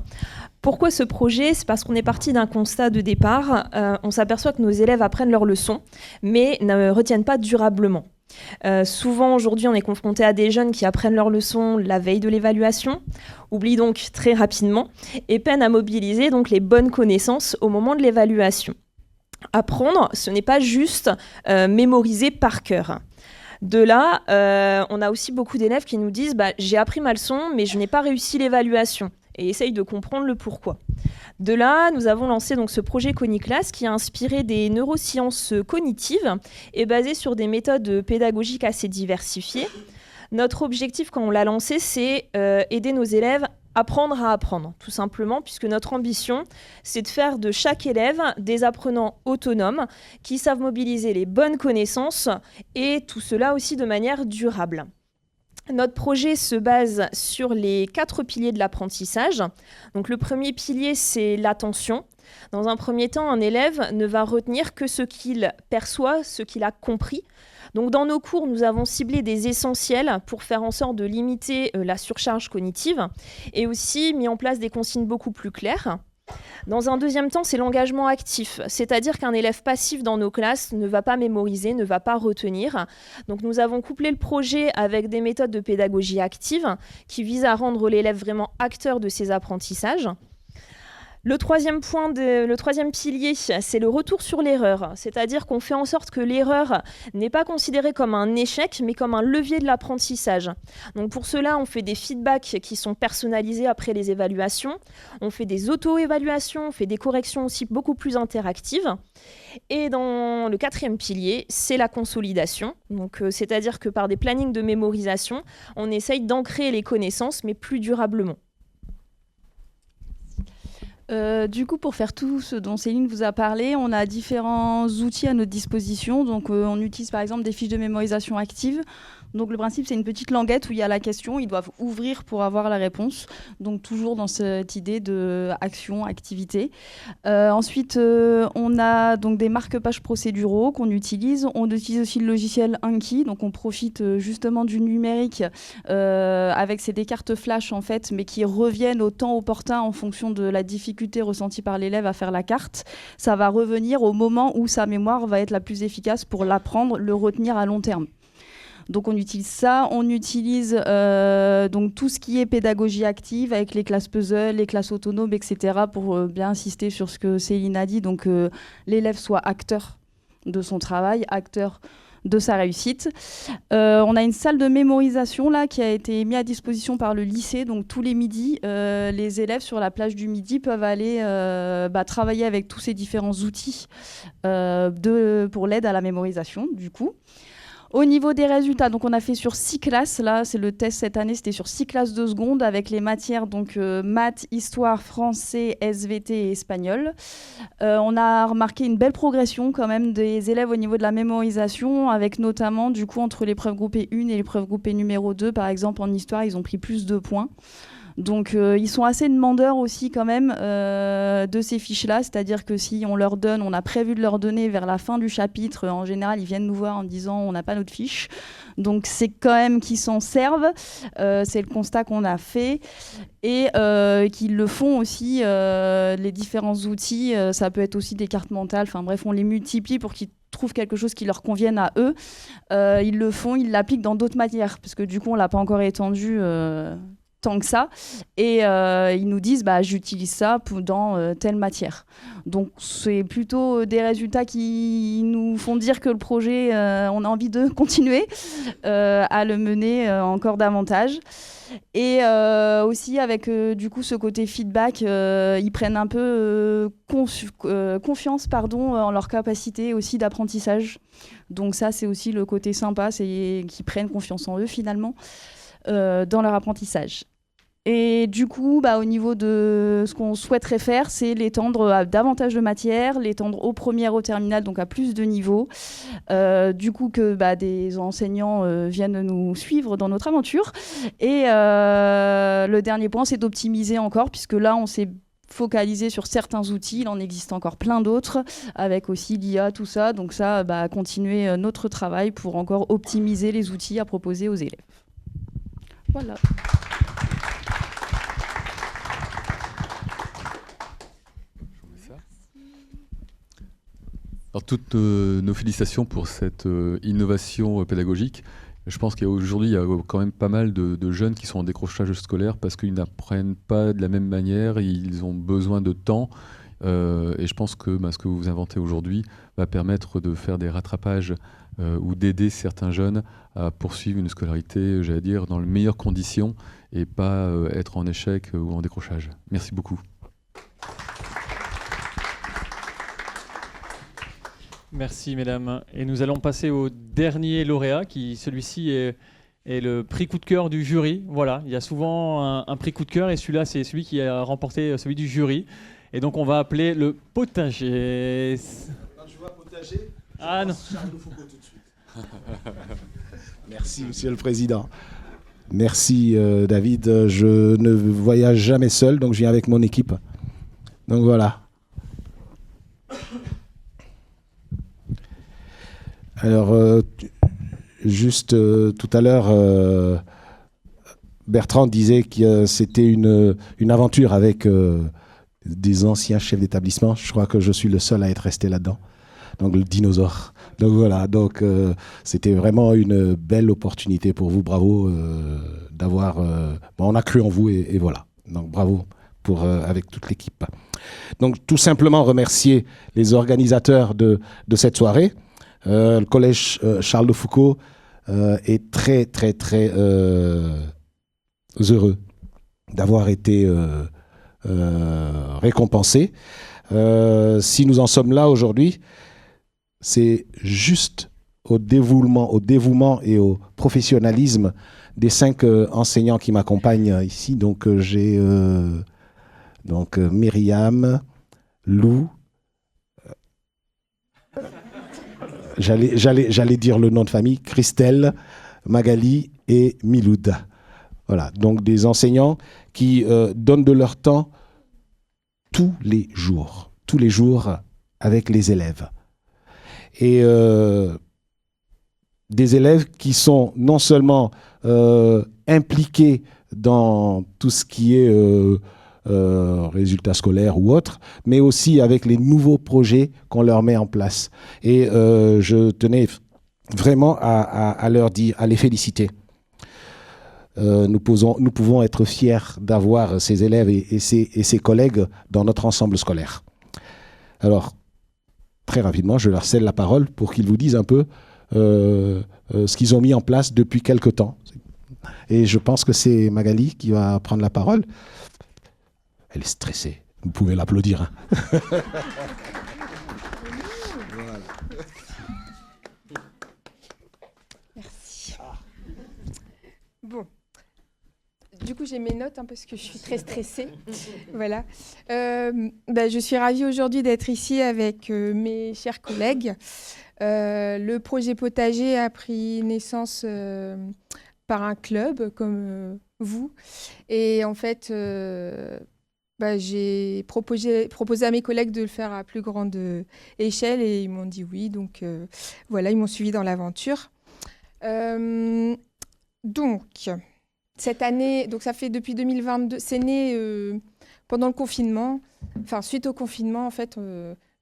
Pourquoi ce projet ? C'est parce qu'on est parti d'un constat de départ. On s'aperçoit que nos élèves apprennent leurs leçons, mais ne retiennent pas durablement. Souvent, aujourd'hui, on est confronté à des jeunes qui apprennent leurs leçons la veille de l'évaluation, oublient donc très rapidement et peinent à mobiliser donc les bonnes connaissances au moment de l'évaluation. Apprendre, ce n'est pas juste mémoriser par cœur. De là, on a aussi beaucoup d'élèves qui nous disent « j'ai appris ma leçon, mais je n'ai pas réussi l'évaluation » et essayent de comprendre le pourquoi. De là, nous avons lancé donc ce projet Coniclass qui a inspiré des neurosciences cognitives et basé sur des méthodes pédagogiques assez diversifiées. Notre objectif, quand on l'a lancé, c'est aider nos élèves apprendre à apprendre, tout simplement, puisque notre ambition, c'est de faire de chaque élève des apprenants autonomes qui savent mobiliser les bonnes connaissances et tout cela aussi de manière durable. Notre projet se base sur les 4 piliers de l'apprentissage. Donc, le premier pilier, c'est l'attention. Dans un premier temps, un élève ne va retenir que ce qu'il perçoit, ce qu'il a compris. Donc, dans nos cours, nous avons ciblé des essentiels pour faire en sorte de limiter la surcharge cognitive et aussi mis en place des consignes beaucoup plus claires. Dans un deuxième temps, c'est l'engagement actif, c'est-à-dire qu'un élève passif dans nos classes ne va pas mémoriser, ne va pas retenir. Donc nous avons couplé le projet avec des méthodes de pédagogie active qui visent à rendre l'élève vraiment acteur de ses apprentissages. Le troisième pilier, c'est le retour sur l'erreur, c'est-à-dire qu'on fait en sorte que l'erreur n'est pas considérée comme un échec, mais comme un levier de l'apprentissage. Donc pour cela, on fait des feedbacks qui sont personnalisés après les évaluations, on fait des auto-évaluations, on fait des corrections aussi beaucoup plus interactives. Et dans le quatrième pilier, c'est la consolidation, donc c'est-à-dire que par des plannings de mémorisation, on essaye d'ancrer les connaissances, mais plus durablement. Du coup, pour faire tout ce dont Céline vous a parlé, on a différents outils à notre disposition. Donc, on utilise par exemple des fiches de mémorisation actives. Donc, le principe, c'est une petite languette où il y a la question. Ils doivent ouvrir pour avoir la réponse. Donc, toujours dans cette idée de action, activité. Ensuite, on a donc des marque-pages procéduraux qu'on utilise. On utilise aussi le logiciel Anki. Donc, on profite justement du numérique avec des cartes flash en fait, mais qui reviennent au temps opportun en fonction de la difficulté ressentie par l'élève à faire la carte. Ça va revenir au moment où sa mémoire va être la plus efficace pour l'apprendre, le retenir à long terme. Donc on utilise ça, on utilise donc tout ce qui est pédagogie active avec les classes puzzle, les classes autonomes, etc. pour bien insister sur ce que Céline a dit, donc l'élève soit acteur de son travail, acteur de sa réussite. On a une salle de mémorisation là, qui a été mise à disposition par le lycée, donc tous les midis, les élèves sur la plage du midi peuvent aller travailler avec tous ces différents outils pour l'aide à la mémorisation du coup. Au niveau des résultats, donc on a fait sur 6 classes, là c'est le test cette année, c'était sur 6 classes de seconde avec les matières donc maths, histoire, français, SVT et espagnol. On a remarqué une belle progression quand même des élèves au niveau de la mémorisation, avec notamment du coup entre l'épreuve groupée 1 et l'épreuve groupée numéro 2, par exemple en histoire, ils ont pris plus de points. Donc ils sont assez demandeurs aussi quand même de ces fiches-là, c'est-à-dire que si on leur donne, on a prévu de leur donner vers la fin du chapitre, en général ils viennent nous voir en disant on n'a pas notre fiche, donc c'est quand même qu'ils s'en servent, c'est le constat qu'on a fait, et qu'ils le font aussi, les différents outils, ça peut être aussi des cartes mentales, enfin bref on les multiplie pour qu'ils trouvent quelque chose qui leur convienne à eux, ils le font, ils l'appliquent dans d'autres matières, parce que du coup on l'a pas encore étendu tant que ça, et ils nous disent j'utilise ça dans telle matière. Donc c'est plutôt des résultats qui nous font dire que le projet, on a envie de continuer à le mener encore davantage. Et aussi avec du coup ce côté feedback, ils prennent un peu confiance en leur capacité aussi d'apprentissage. Donc ça c'est aussi le côté sympa, c'est qu'ils prennent confiance en eux finalement dans leur apprentissage. Et du coup, au niveau de ce qu'on souhaiterait faire, c'est l'étendre à davantage de matières, l'étendre au première, au terminal, donc à plus de niveaux. Du coup, que des enseignants viennent nous suivre dans notre aventure. Et le dernier point, c'est d'optimiser encore, puisque là, on s'est focalisé sur certains outils. Il en existe encore plein d'autres, avec aussi l'IA, tout ça. Donc ça, continuer notre travail pour encore optimiser les outils à proposer aux élèves. Voilà. Alors, toutes nos félicitations pour cette innovation pédagogique. Je pense qu'aujourd'hui, il y a quand même pas mal de jeunes qui sont en décrochage scolaire parce qu'ils n'apprennent pas de la même manière, ils ont besoin de temps. Et je pense que ce que vous inventez aujourd'hui va permettre de faire des rattrapages ou d'aider certains jeunes à poursuivre une scolarité, j'allais dire, dans les meilleures conditions et pas être en échec ou en décrochage. Merci beaucoup. Merci mesdames. Et nous allons passer au dernier lauréat, qui celui-ci est Et le prix coup de cœur du jury, voilà, il y a souvent un prix coup de cœur et celui-là, c'est celui qui a remporté celui du jury. Et donc, on va appeler le potager. Quand je vois potager, je pense Charles de Foucault tout de suite. Merci, Monsieur le Président. Merci, David. Je ne voyage jamais seul, donc je viens avec mon équipe. Donc voilà. Alors, juste tout à l'heure, Bertrand disait que c'était une aventure avec des anciens chefs d'établissement. Je crois que je suis le seul à être resté là-dedans. Donc le dinosaure. Donc voilà, c'était vraiment une belle opportunité pour vous. Bravo d'avoir... on a cru en vous et voilà. Donc bravo avec toute l'équipe. Donc tout simplement remercier les organisateurs de cette soirée. Le collège Charles de Foucault est très très très heureux d'avoir été récompensé. Si nous en sommes là aujourd'hui, c'est juste au dévouement et au professionnalisme des 5 enseignants qui m'accompagnent ici. Donc j'ai Myriam, Lou, j'allais dire le nom de famille, Christelle, Magali et Miloud. Voilà, donc des enseignants qui donnent de leur temps tous les jours avec les élèves. Et des élèves qui sont non seulement impliqués dans tout ce qui est résultats scolaires ou autres, mais aussi avec les nouveaux projets qu'on leur met en place. Et je tenais vraiment à leur dire, à les féliciter. Nous pouvons être fiers d'avoir ces élèves et ces collègues dans notre ensemble scolaire. Alors, très rapidement, je leur cède la parole pour qu'ils vous disent un peu ce qu'ils ont mis en place depuis quelque temps. Et je pense que c'est Magali qui va prendre la parole. Elle est stressée. Vous pouvez l'applaudir. Hein. Voilà. Merci. Bon. Du coup, j'ai mes notes parce que je suis très stressée. Voilà. Je suis ravie aujourd'hui d'être ici avec mes chers collègues. Le projet potager a pris naissance par un club comme vous. Et en fait, j'ai proposé à mes collègues de le faire à plus grande échelle et ils m'ont dit oui. Donc voilà, ils m'ont suivi dans l'aventure. Cette année, donc ça fait depuis 2022, c'est né pendant le confinement, suite au confinement en fait,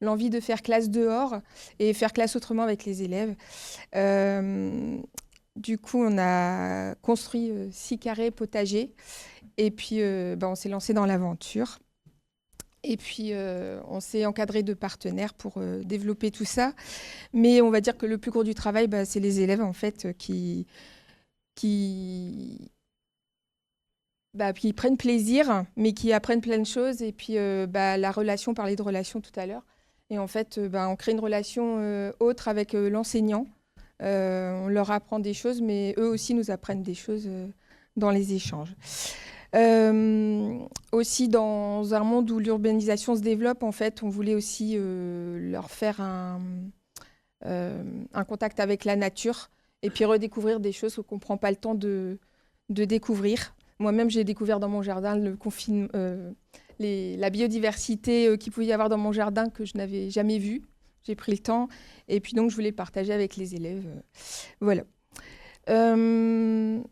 l'envie de faire classe dehors et faire classe autrement avec les élèves. Du coup, on a construit 6 carrés potagers et puis on s'est lancé dans l'aventure. Et puis, on s'est encadré de partenaires pour développer tout ça. Mais on va dire que le plus gros du travail, c'est les élèves en fait qui prennent plaisir, mais qui apprennent plein de choses. Et puis, la relation, on parlait de relation tout à l'heure. Et en fait, on crée une relation autre avec l'enseignant. On leur apprend des choses, mais eux aussi nous apprennent des choses dans les échanges. Aussi, dans un monde où l'urbanisation se développe, en fait, on voulait aussi leur faire un contact avec la nature et puis redécouvrir des choses qu'on ne prend pas le temps de découvrir. Moi-même, j'ai découvert dans mon jardin la biodiversité qu'il pouvait y avoir dans mon jardin que je n'avais jamais vue. J'ai pris le temps et puis donc je voulais le partager avec les élèves. Voilà. On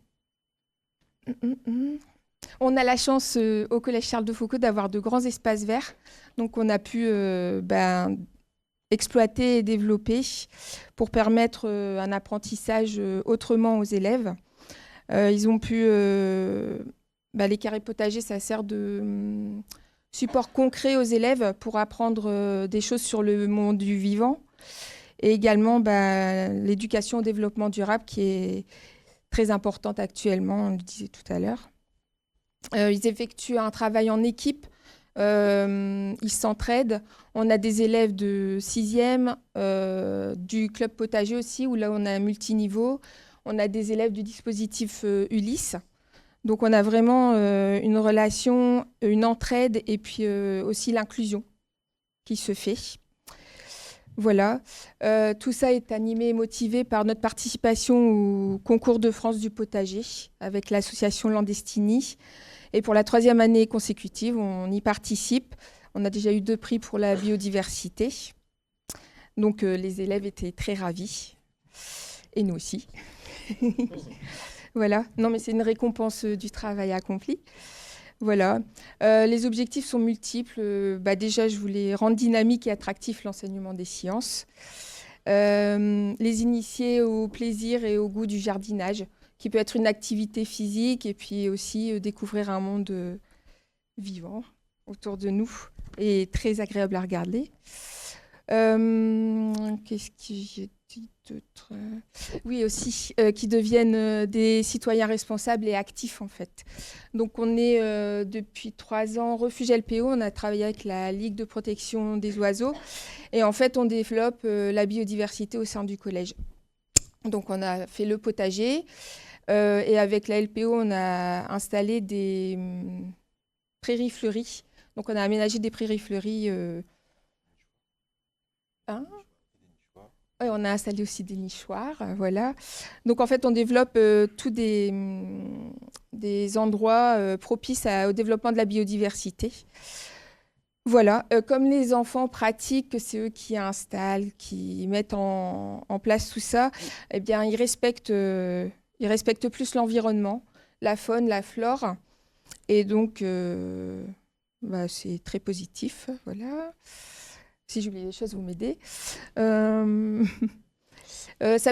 a la chance au Collège Charles de Foucault d'avoir de grands espaces verts. Donc on a pu exploiter et développer pour permettre un apprentissage autrement aux élèves. Ils ont pu... les carrés potagers, ça sert de support concret aux élèves pour apprendre des choses sur le monde du vivant. Et également l'éducation au développement durable qui est très importante actuellement, on le disait tout à l'heure. Ils effectuent un travail en équipe, ils s'entraident. On a des élèves de 6e, du club potager aussi, où là on a un multiniveau. on a des élèves du dispositif Ulysse. Donc on a vraiment une relation, une entraide et puis aussi l'inclusion qui se fait. Voilà. Tout ça est animé et motivé par notre participation au concours de France du potager avec l'association Landestini. Et pour la 3e année consécutive, on y participe. On a déjà eu 2 prix pour la biodiversité. Donc les élèves étaient très ravis. Et nous aussi. Voilà. Non, mais c'est une récompense du travail accompli. Voilà. Les objectifs sont multiples. Déjà, je voulais rendre dynamique et attractif l'enseignement des sciences. Les initier au plaisir et au goût du jardinage, qui peut être une activité physique et puis aussi découvrir un monde vivant autour de nous et très agréable à regarder. Qu'est-ce que j'ai dit d'autre ? Oui, aussi, qui deviennent des citoyens responsables et actifs, en fait. Donc, on est depuis 3 ans refuge LPO. On a travaillé avec la Ligue de protection des oiseaux. Et en fait, on développe la biodiversité au sein du collège. Donc, on a fait le potager. Et avec la LPO, on a installé des prairies fleuries. Donc, on a aménagé des prairies fleuries. Ouais, on a installé aussi des nichoirs, voilà. Donc en fait, on développe tous des endroits propices au développement de la biodiversité. Voilà, comme les enfants pratiquent, c'est eux qui installent, qui mettent en place tout ça, eh bien ils respectent plus l'environnement, la faune, la flore. Et donc, c'est très positif, voilà. Si j'oublie des choses, vous m'aidez. Ça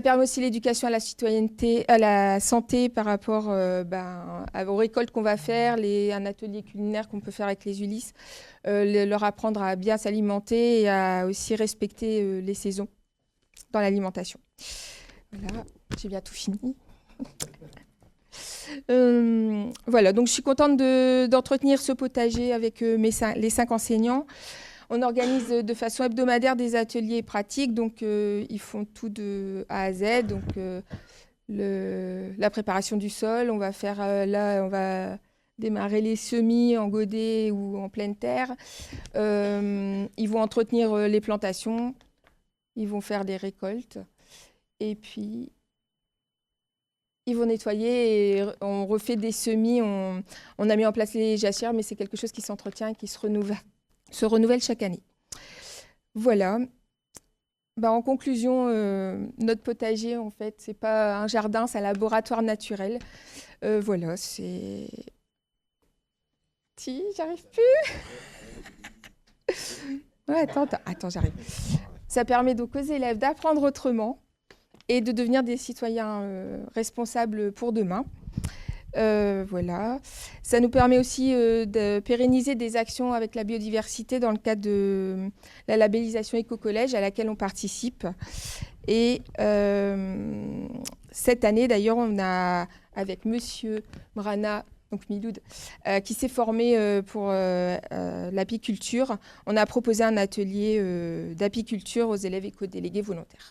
permet aussi l'éducation à la citoyenneté, à la santé par rapport aux récoltes qu'on va faire, un atelier culinaire qu'on peut faire avec les Ulysses, leur apprendre à bien s'alimenter et à aussi respecter les saisons dans l'alimentation. Voilà, j'ai bien tout fini. Voilà, donc je suis contente d'entretenir ce potager avec les 5 enseignants. On organise de façon hebdomadaire des ateliers pratiques, donc ils font tout de A à Z. Donc la préparation du sol, on va faire on va démarrer les semis en godet ou en pleine terre. Ils vont entretenir les plantations, ils vont faire des récoltes, et puis ils vont nettoyer et on refait des semis. On a mis en place les jachères, mais c'est quelque chose qui s'entretient et qui se renouvelle chaque année. Voilà. En conclusion, notre potager, en fait, c'est pas un jardin, c'est un laboratoire naturel. Voilà, c'est... Si, j'arrive plus. Ouais, attends, j'arrive. Ça permet donc aux élèves d'apprendre autrement et de devenir des citoyens responsables pour demain. Voilà. Ça nous permet aussi de pérenniser des actions avec la biodiversité dans le cadre de la labellisation Éco-Collège à laquelle on participe. Et cette année, d'ailleurs, on a, avec Monsieur Mrana, donc Miloud, qui s'est formé pour l'apiculture, on a proposé un atelier d'apiculture aux élèves éco-délégués volontaires.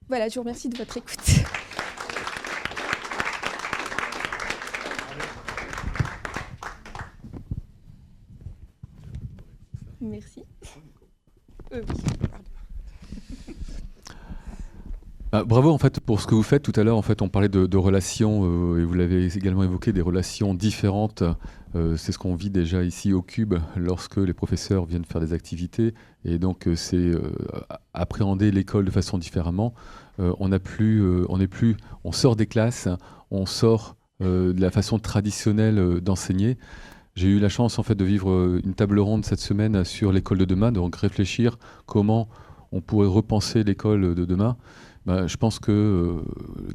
Voilà, je vous remercie de votre écoute. Merci. Oui, pardon. Bravo en fait pour ce que vous faites. Tout à l'heure, en fait, on parlait de relations et vous l'avez également évoqué, des relations différentes. C'est ce qu'on vit déjà ici au Cube lorsque les professeurs viennent faire des activités. Et donc, c'est appréhender l'école de façon différemment. On sort des classes, on sort de la façon traditionnelle d'enseigner. J'ai eu la chance en fait de vivre une table ronde cette semaine sur l'école de demain, donc réfléchir comment on pourrait repenser l'école de demain. Je pense que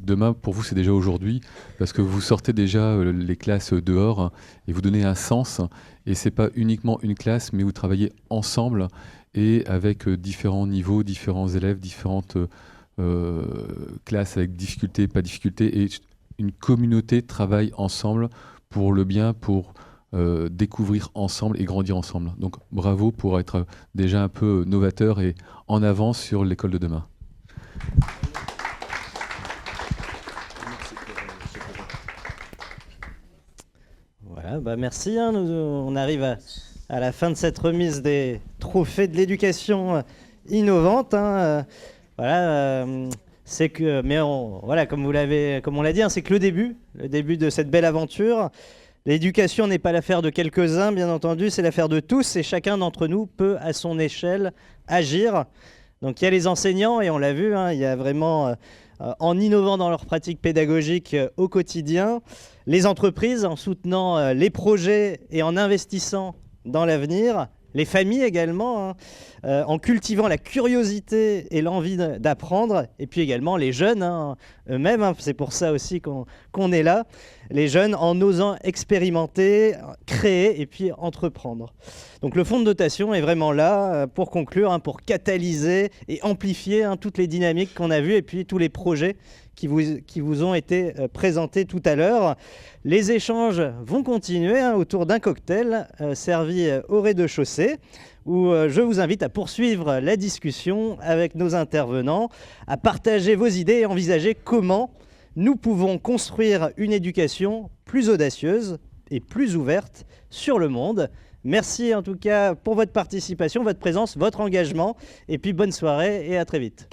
demain, pour vous, c'est déjà aujourd'hui, parce que vous sortez déjà les classes dehors et vous donnez un sens. Et c'est pas uniquement une classe, mais vous travaillez ensemble et avec différents niveaux, différents élèves, différentes classes avec difficulté, pas difficulté. Et une communauté travaille ensemble pour le bien, pour découvrir ensemble et grandir ensemble. Donc bravo pour être déjà un peu novateur et en avance sur l'école de demain. Voilà, merci. On arrive à la fin de cette remise des trophées de l'éducation innovante. C'est que, mais voilà, comme on l'a dit, c'est que le début de cette belle aventure. L'éducation n'est pas l'affaire de quelques-uns, bien entendu, c'est l'affaire de tous, et chacun d'entre nous peut, à son échelle, agir. Donc il y a les enseignants, et on l'a vu, il y a vraiment, en innovant dans leurs pratiques pédagogiques au quotidien, les entreprises, en soutenant les projets et en investissant dans l'avenir, les familles également, en cultivant la curiosité et l'envie d'apprendre, et puis également les jeunes eux-mêmes, c'est pour ça aussi qu'on est là, les jeunes en osant expérimenter, créer et puis entreprendre. Donc le fonds de dotation est vraiment là pour conclure, pour catalyser et amplifier toutes les dynamiques qu'on a vues et puis tous les projets qui vous ont été présentés tout à l'heure. Les échanges vont continuer autour d'un cocktail servi au rez-de-chaussée où je vous invite à poursuivre la discussion avec nos intervenants, à partager vos idées et envisager comment nous pouvons construire une éducation plus audacieuse et plus ouverte sur le monde. Merci en tout cas pour votre participation, votre présence, votre engagement et puis bonne soirée et à très vite.